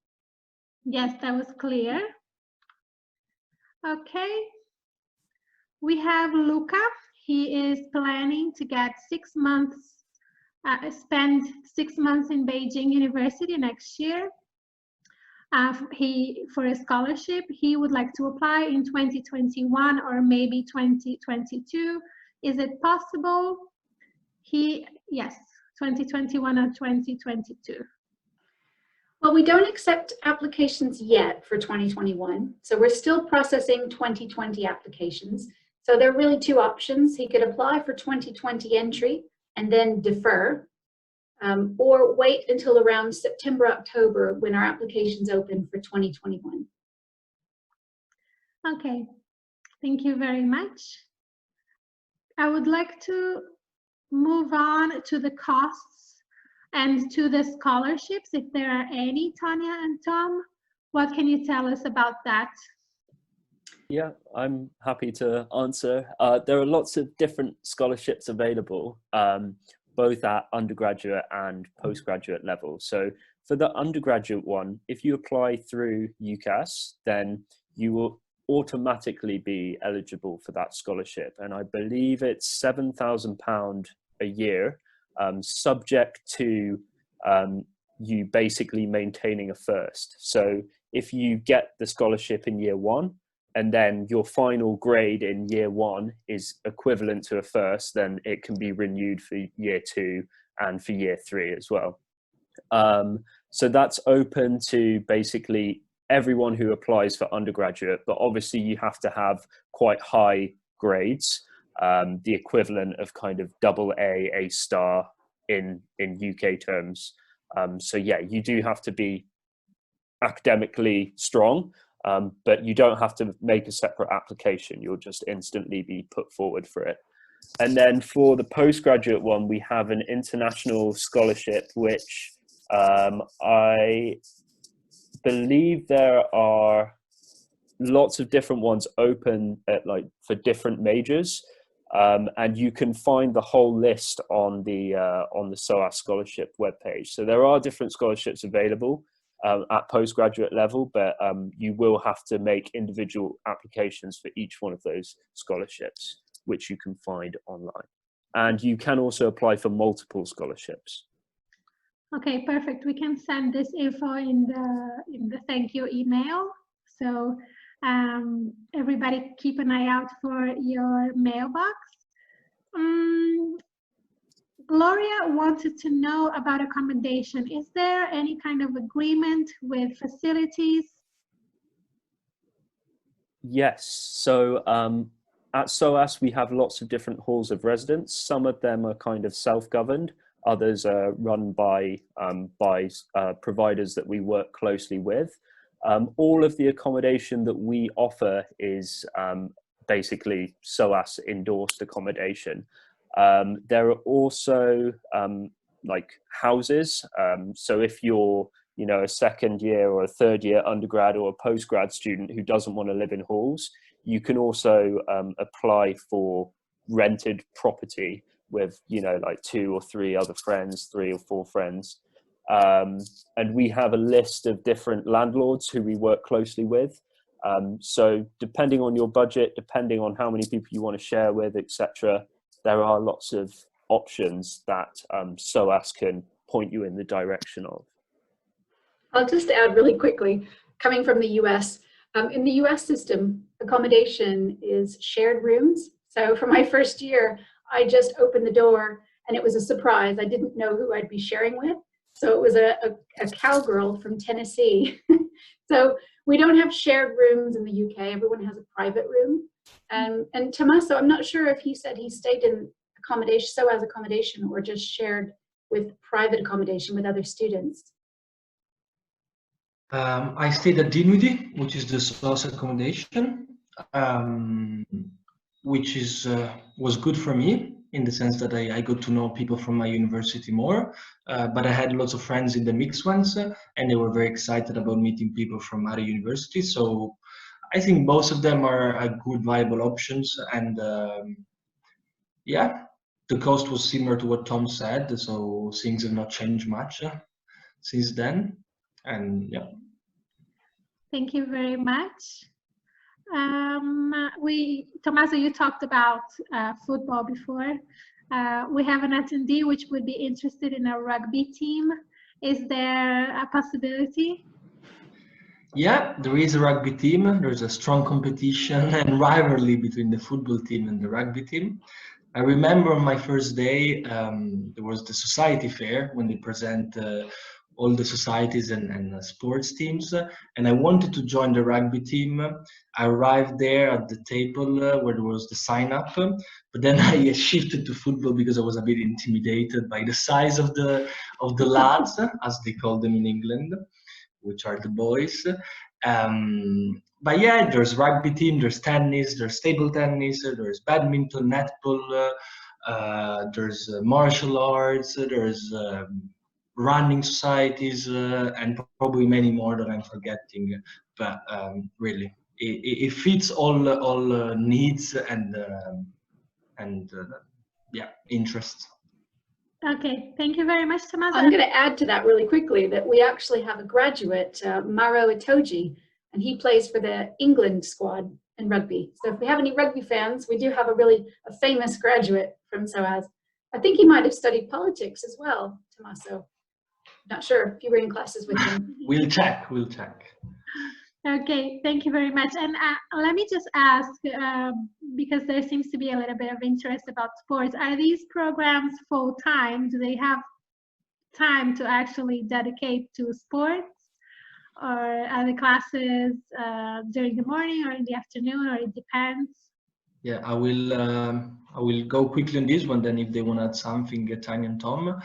Yes, that was clear. Okay. We have Luca. He is planning to get 6 months, spend 6 months in Beijing University next year. for a scholarship. He would like to apply in 2021 or maybe 2022. Is it possible? Yes, 2021 or 2022. Well, we don't accept applications yet for 2021, so we're still processing 2020 applications. So there are really two options. He could apply for 2020 entry and then defer, or wait until around September, October when our applications open for 2021. Okay, thank you very much. I would like to move on to the costs and to the scholarships, if there are any. Tanya and Tom, what can you tell us about that? Yeah, I'm happy to answer. There are lots of different scholarships available, both at undergraduate and postgraduate level. So for the undergraduate one, if you apply through UCAS, then you will automatically be eligible for that scholarship. And I believe it's £7,000 a year, subject to you basically maintaining a first. So if you get the scholarship in year one, and then your final grade in year one is equivalent to a first, then it can be renewed for year two and for year three as well. So that's open to basically everyone who applies for undergraduate, but obviously you have to have quite high grades, the equivalent of kind of AA, A star in UK terms. So yeah, you do have to be academically strong, but you don't have to make a separate application. You'll just instantly be put forward for it. And then for the postgraduate one, we have an international scholarship, which I believe there are lots of different ones open at for different majors. And you can find the whole list on the SOAS scholarship webpage. So there are different scholarships available at postgraduate level, but you will have to make individual applications for each one of those scholarships, which you can find online. And you can also apply for multiple scholarships. Okay, perfect. We can send this info in the thank you email. So everybody keep an eye out for your mailbox. Gloria wanted to know about accommodation. Is there any kind of agreement with facilities? Yes. So at SOAS, we have lots of different halls of residence. Some of them are kind of self-governed. Others are run by providers that we work closely with. All of the accommodation that we offer is basically SOAS endorsed accommodation. There are also houses. So if you're, a second year or a third year undergrad or a postgrad student who doesn't want to live in halls, you can also apply for rented property with, 2 or 3 other friends, 3 or 4 friends. And we have a list of different landlords who we work closely with. So depending on your budget, depending on how many people you want to share with, etc., there are lots of options that SOAS can point you in the direction of. I'll just add really quickly, coming from the US, in the US system, accommodation is shared rooms. So for my first year, I just opened the door and it was a surprise. I didn't know who I'd be sharing with. So it was a cowgirl from Tennessee. So we don't have shared rooms in the UK. Everyone has a private room. And Tommaso, I'm not sure if he said he stayed in accommodation, SOAS accommodation, or just shared with private accommodation with other students. I stayed at Dinwiddie, which is the SOAS accommodation, which was good for me in the sense that I got to know people from my university more, but I had lots of friends in the mixed ones, and they were very excited about meeting people from other universities. So I think both of them are good, viable options. And yeah, the cost was similar to what Tom said, so things have not changed much since then. And yeah. Thank you very much. Tommaso, you talked about football before. We have an attendee which would be interested in a rugby team. Is there a possibility? Yeah, there is a rugby team. There's a strong competition and rivalry between the football team and the rugby team. I remember on my first day, there was the society fair when they present all the societies and sports teams, and I wanted to join the rugby team. I arrived there at the table where there was the sign up, but then I shifted to football because I was a bit intimidated by the size of the lads, as they call them in England, which are the boys. But yeah, there's rugby team, there's tennis, there's table tennis, there's badminton, netball, there's martial arts, there's running societies, and probably many more that I'm forgetting. But really, it fits all needs and yeah, interests. Okay, thank you very much, Tommaso. I'm going to add to that really quickly that we actually have a graduate, Maro Itoji, and he plays for the England squad in rugby. So if we have any rugby fans, we do have a famous graduate from SOAS. I think he might have studied politics as well, Tommaso. Not sure if you were in classes with him. We'll check. Okay, thank you very much. And let me just ask, because there seems to be a little bit of interest about sports, are these programs full-time? Do they have time to actually dedicate to sports? Or are the classes during the morning or in the afternoon, or it depends? Yeah, I will go quickly on this one. Then, if they want to add something, Tanya and Tom.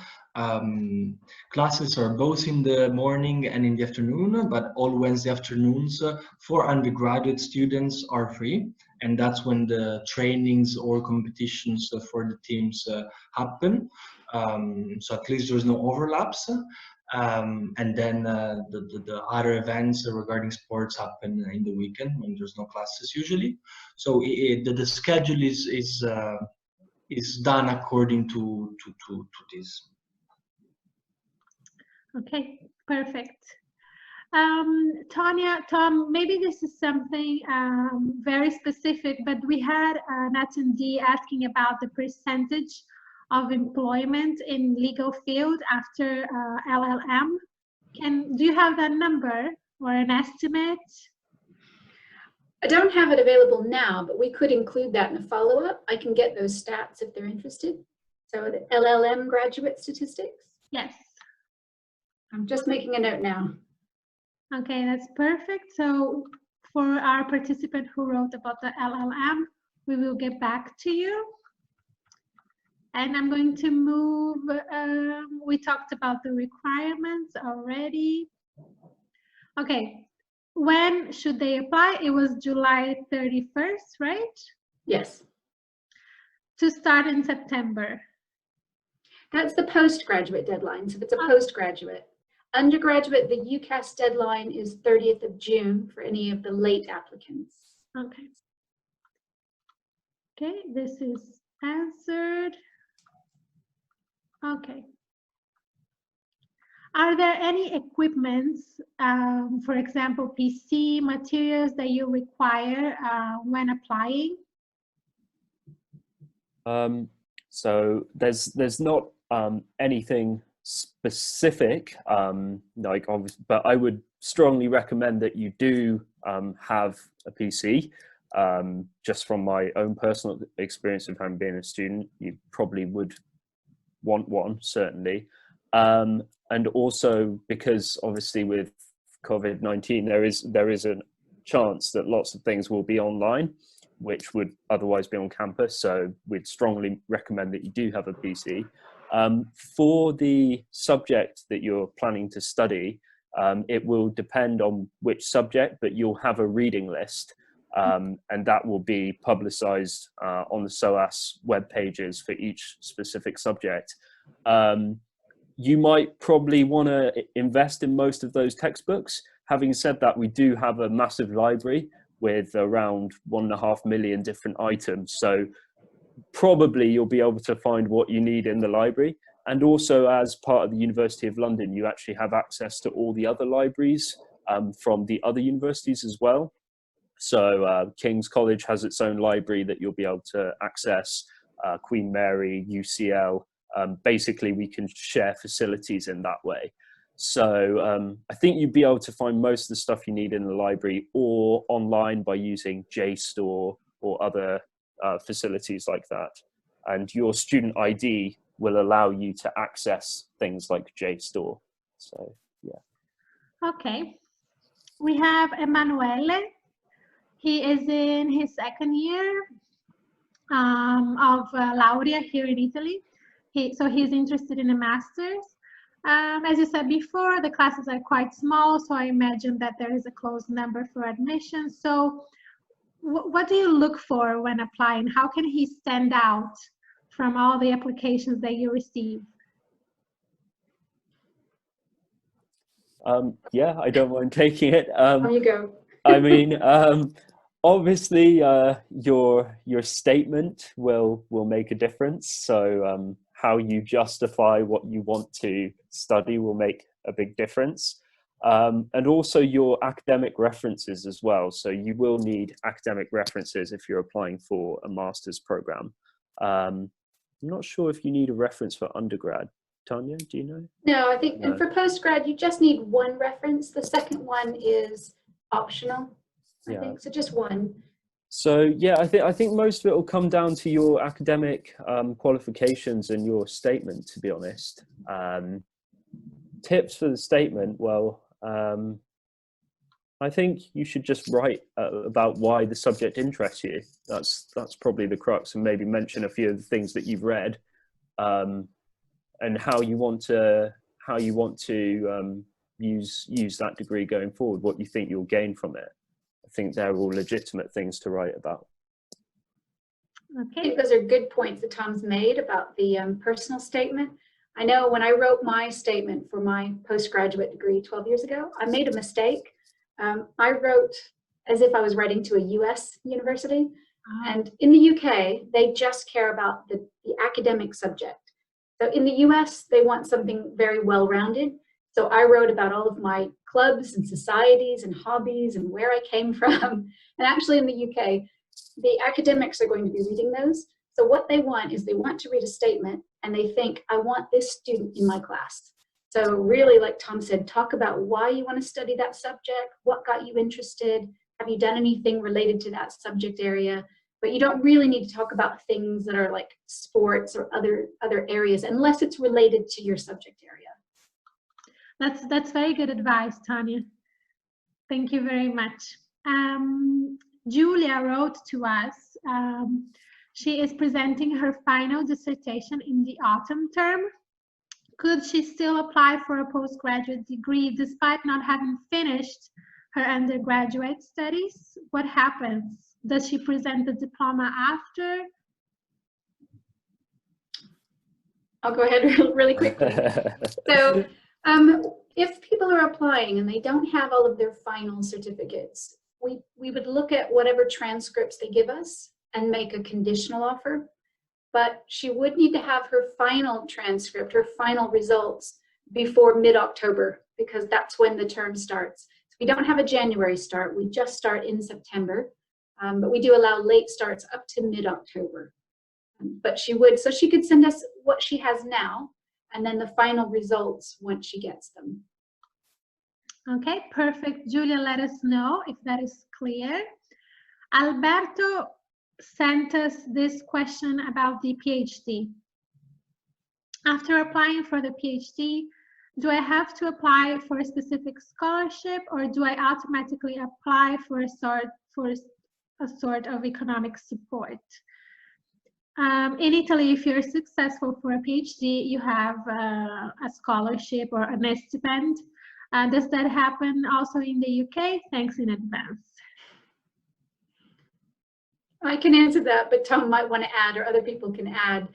Classes are both in the morning and in the afternoon, but all Wednesday afternoons for undergraduate students are free, and that's when the trainings or competitions for the teams happen. So at least there's no overlaps. And then the other events regarding sports happen in the weekend when there's no classes usually. So the schedule is done according to this. Okay, perfect. Tanya, Tom, maybe this is something very specific, but we had an attendee asking about the percentage of employment in legal field after LLM. Do you have that number or an estimate? I don't have it available now, but we could include that in a follow-up. I can get those stats if they're interested. So the LLM graduate statistics? Yes. I'm just making a note now. Okay, that's perfect. So for our participant who wrote about the LLM, we will get back to you. And I'm going to move, we talked about the requirements already. Okay, when should they apply? It was July 31st, right? Yes. To start in September. That's the postgraduate deadline, so if it's a postgraduate. Undergraduate, the UCAS deadline is 30th of June for any of the late applicants. Okay. Okay, this is answered. Okay. Are there any equipments, for example, PC materials that you require when applying? So there's not anything specific, like obviously, but I would strongly recommend that you do have a PC. Just from my own personal experience of having been a student, you probably would want one, certainly. And also because obviously with COVID-19, there is a chance that lots of things will be online, which would otherwise be on campus. So we'd strongly recommend that you do have a PC. For the subject that you're planning to study, it will depend on which subject, but you'll have a reading list, and that will be publicized on the SOAS web pages for each specific subject. You might probably want to invest in most of those textbooks. Having said that, we do have a massive library with around 1.5 million different items. So probably you'll be able to find what you need in the library. And also as part of the University of London, you actually have access to all the other libraries from the other universities as well. So King's College has its own library that you'll be able to access, Queen Mary, UCL. Basically, we can share facilities in that way. So I think you'd be able to find most of the stuff you need in the library or online by using JSTOR or other facilities like that. And your student ID will allow you to access things like JSTOR. So, yeah. Okay. We have Emanuele. He is in his second year of Laurea here in Italy. So he's interested in a master's. As you said before, the classes are quite small, so I imagine that there is a closed number for admission. So what do you look for when applying? How can he stand out from all the applications that you receive? Yeah, I don't mind taking it. There you go. I mean, obviously, your statement will make a difference. So how you justify what you want to study will make a big difference. And also your academic references as well. So you will need academic references if you're applying for a master's program. I'm not sure if you need a reference for undergrad. Tanya, do you know? No, I think, and for postgrad, you just need one reference. The second one is optional, I think, so just one. So yeah, I think most of it will come down to your academic qualifications and your statement, to be honest. Tips for the statement, well, I think you should just write about why the subject interests you. That's probably the crux, and maybe mention a few of the things that you've read, and how you want to use that degree going forward. What you think you'll gain from it. I think they're all legitimate things to write about. Okay. I think those are good points that Tom's made about the personal statement. I know when I wrote my statement for my postgraduate degree 12 years ago, I made a mistake. I wrote as if I was writing to a US university. And in the UK, they just care about the academic subject. So in the US, they want something very well-rounded. So I wrote about all of my clubs and societies and hobbies and where I came from. And actually in the UK, the academics are going to be reading those. So what they want is they want to read a statement and they think, I want this student in my class. So really, like Tom said, talk about why you want to study that subject, what got you interested, have you done anything related to that subject area? But you don't really need to talk about things that are like sports or other areas unless it's related to your subject area. That's very good advice, Tanya. Thank you very much. Julia wrote to us. She is presenting her final dissertation in the autumn term. Could she still apply for a postgraduate degree despite not having finished her undergraduate studies? What happens? Does she present the diploma after? I'll go ahead really quickly. So if people are applying and they don't have all of their final certificates, we would look at whatever transcripts they give us and make a conditional offer. But she would need to have her final transcript, her final results before mid-October, because that's when the term starts. So we don't have a January start, we just start in September. But we do allow late starts up to mid-October. But she could send us what she has now, and then the final results once she gets them. Okay, perfect. Julia, let us know if that is clear. Alberto sent us this question about the PhD. After applying for the PhD, do I have to apply for a specific scholarship, or do I automatically apply for a sort of economic support? In Italy, if you're successful for a PhD, you have a scholarship or a stipend. Does that happen also in the UK? Thanks in advance. I can answer that, but Tom might want to add, or other people can add.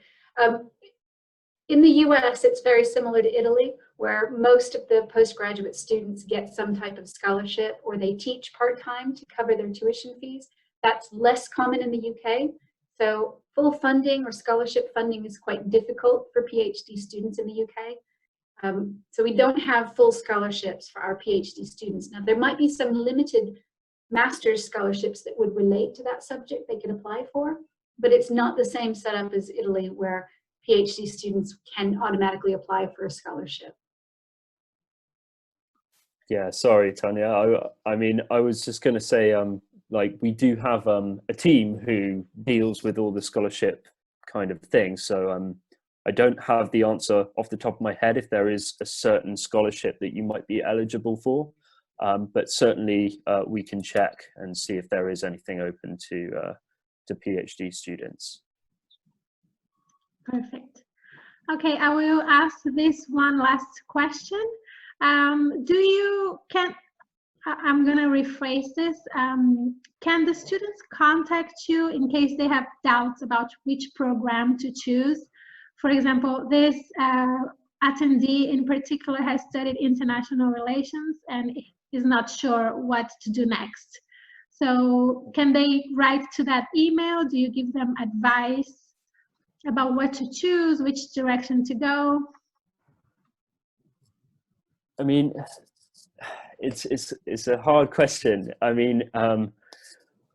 In the US, it's very similar to Italy, where most of the postgraduate students get some type of scholarship, or they teach part-time to cover their tuition fees. That's less common in the UK. So full funding or scholarship funding is quite difficult for PhD students in the UK. So we don't have full scholarships for our PhD students. Now, there might be some limited master's scholarships that would relate to that subject they could apply for, but it's not the same setup as Italy, where PhD students can automatically apply for a scholarship. Yeah, sorry, Tanya. I mean, I was just going to say, like, we do have a team who deals with all the scholarship kind of things. So I don't have the answer off the top of my head if there is a certain scholarship that you might be eligible for. But certainly we can check and see if there is anything open to PhD students. Perfect. Okay, I will ask this one last question. I'm going to rephrase this. Can the students contact you in case they have doubts about which program to choose? For example, this attendee in particular has studied international relations and is not sure what to do next. So can they write to that email? Do you give them advice about what to choose, which direction to go? I mean, it's a hard question. I mean,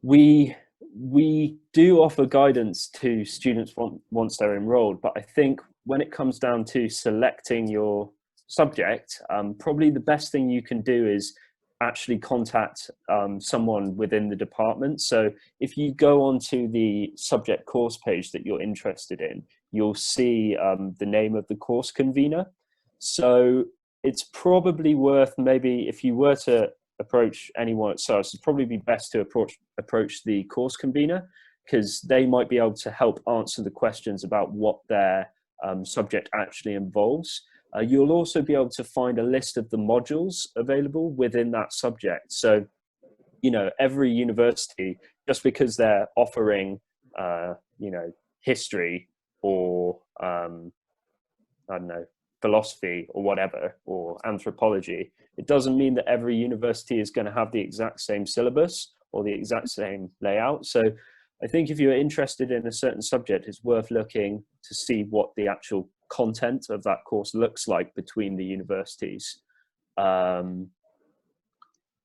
we do offer guidance to students once they're enrolled, but I think when it comes down to selecting your subject, probably the best thing you can do is actually contact someone within the department. So if you go onto the subject course page that you're interested in, you'll see the name of the course convener. So it's probably worth, maybe if you were to approach anyone at SOAS, it'd probably be best to approach the course convener, because they might be able to help answer the questions about what their subject actually involves. You'll also be able to find a list of the modules available within that subject. So, you know, every university, just because they're offering, you know, history or, I don't know, philosophy or whatever, or anthropology, it doesn't mean that every university is going to have the exact same syllabus or the exact same layout. So I think if you're interested in a certain subject, it's worth looking to see what the actual content of that course looks like between the universities. But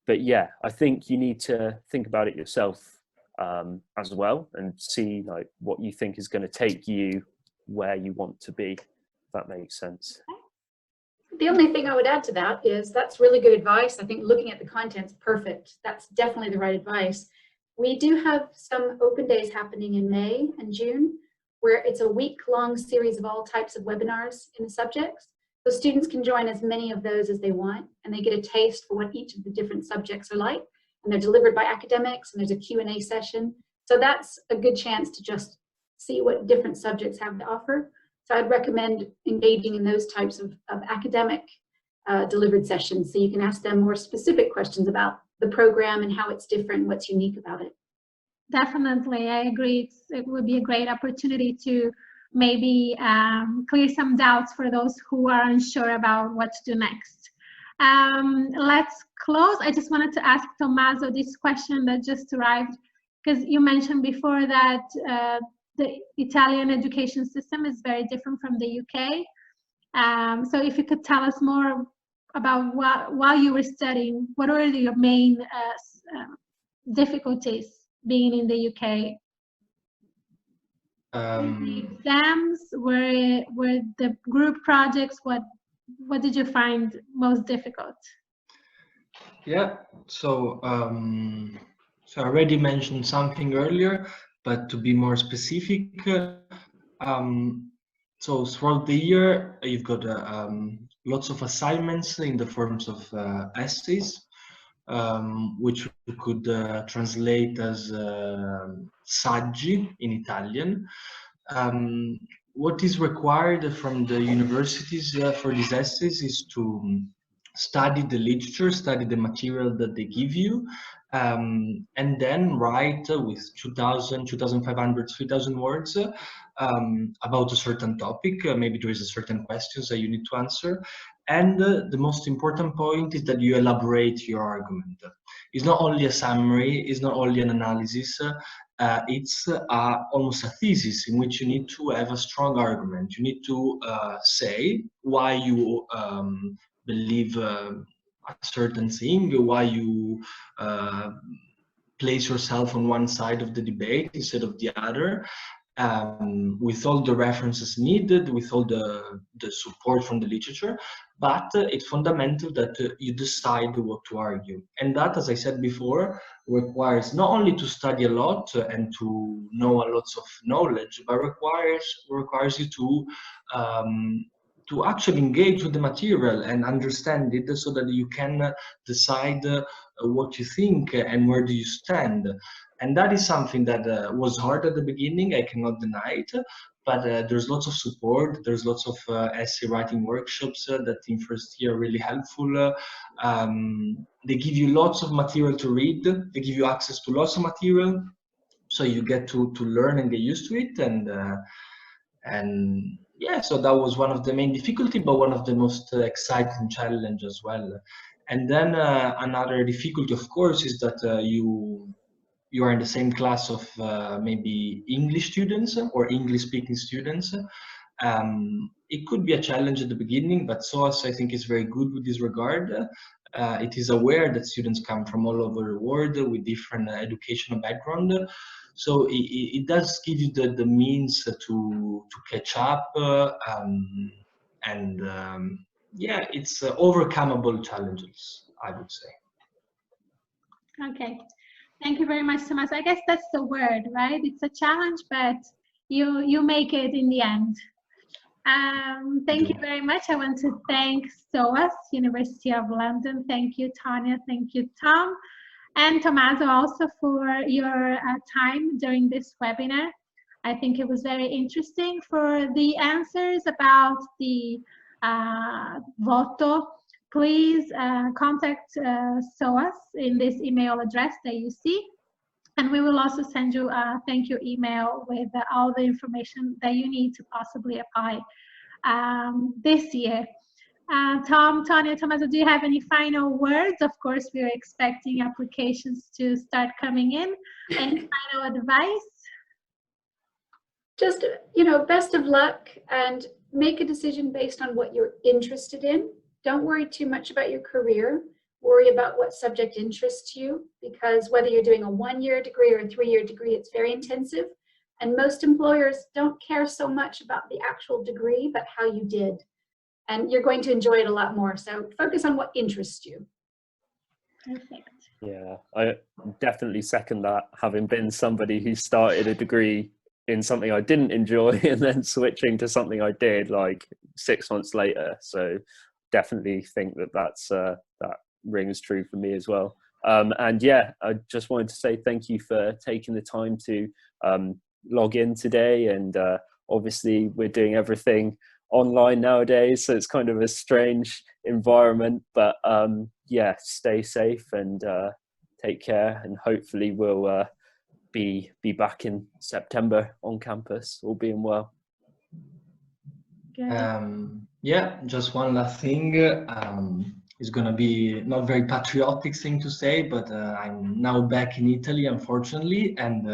yeah, I think you need to think about it yourself as well, and see like what you think is going to take you where you want to be, if that makes sense. The only thing I would add to that is that's really good advice. I think looking at the content's perfect. That's definitely the right advice. We do have some open days happening in May and June, where it's a week-long series of all types of webinars in the subjects. So students can join as many of those as they want, and they get a taste for what each of the different subjects are like. And they're delivered by academics, and there's a Q&A session. So that's a good chance to just see what different subjects have to offer. So I'd recommend engaging in those types of academic delivered sessions, so you can ask them more specific questions about the program and how it's different, what's unique about it. Definitely, I agree. It would be a great opportunity to maybe clear some doubts for those who are unsure about what to do next. Let's close. I just wanted to ask Tommaso this question that just arrived, because you mentioned before that the Italian education system is very different from the UK. So if you could tell us more about while you were studying, what were your main difficulties being in the UK? The exams, were the group projects, what did you find most difficult? Yeah, so so I already mentioned something earlier, but to be more specific, so throughout the year you've got lots of assignments in the forms of essays, which we could translate as saggi in Italian. What is required from the universities for these essays is to study the literature, study the material that they give you, and then write with 2,000, 2,500, 3,000 words about a certain topic. Maybe there is a certain questions that you need to answer. And the most important point is that you elaborate your argument. It's not only a summary, it's not only an analysis, it's almost a thesis in which you need to have a strong argument. You need to say why you believe a certain thing, why you place yourself on one side of the debate instead of the other. with all the references needed, with all the support from the literature, but it's fundamental that you decide what to argue. And that, as I said before, requires not only to study a lot and to know a lot of knowledge, but requires you to actually engage with the material and understand it so that you can decide what you think and where do you stand. And that is something that was hard at the beginning, I cannot deny it, but there's lots of support, there's lots of essay writing workshops that in first year are really helpful. They give you lots of material to read, they give you access to lots of material, so you get to learn and get used to it. And yeah, so that was one of the main difficulty, but one of the most exciting challenge as well. And then another difficulty, of course, is that you are in the same class of maybe English students or English-speaking students. It could be a challenge at the beginning, but SOAS, I think, is very good with this regard. It is aware that students come from all over the world with different educational background. So it does give you the means to catch up, yeah, it's overcomable challenges, I would say. Okay, thank you very much, Thomas. I guess that's the word, right? It's a challenge, but you make it in the end. Thank you very much. I want to thank SOAS University of London. Thank you, Tanya. Thank you, Tom. And Tommaso also for your time during this webinar. I think it was very interesting for the answers about the voto. Please contact SOAS in this email address that you see. And we will also send you a thank you email with all the information that you need to possibly apply this year. Tom, Tanya, Tommaso, do you have any final words? Of course, we're expecting applications to start coming in. Any final advice? Just, best of luck and make a decision based on what you're interested in. Don't worry too much about your career. Worry about what subject interests you, because whether you're doing a 1-year degree or a 3-year degree, it's very intensive. And most employers don't care so much about the actual degree, but how you did. And you're going to enjoy it a lot more. So focus on what interests you. Perfect. Yeah, I definitely second that, having been somebody who started a degree in something I didn't enjoy and then switching to something I did like 6 months later. So definitely think that rings true for me as well. And yeah, I just wanted to say thank you for taking the time to log in today. And obviously we're doing everything online nowadays, so it's kind of a strange environment, but yeah, stay safe and take care, and hopefully we'll be back in September on campus, all being well. Yeah, just one last thing. It's gonna be not very patriotic thing to say, but I'm now back in Italy, unfortunately, and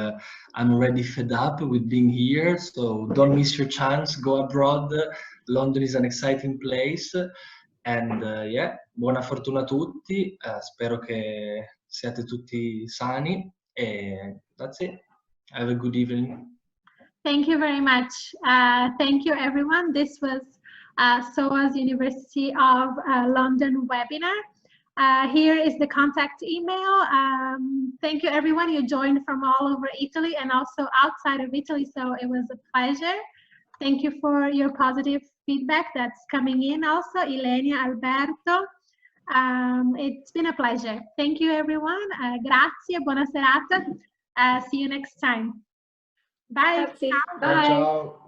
I'm already fed up with being here. So don't miss your chance. Go abroad. London is an exciting place, and yeah, buona fortuna a tutti. Spero che siate tutti sani, and that's it. Have a good evening. Thank you very much. Thank you, everyone. This was SOAS University of London webinar. Here is the contact email. Thank you, everyone. You joined from all over Italy and also outside of Italy, so it was a pleasure. Thank you for your positive feedback that's coming in also. Ilenia, Alberto. It's been a pleasure. Thank you, everyone. Grazie, buona serata. See you next time. Bye. Bye. Ciao.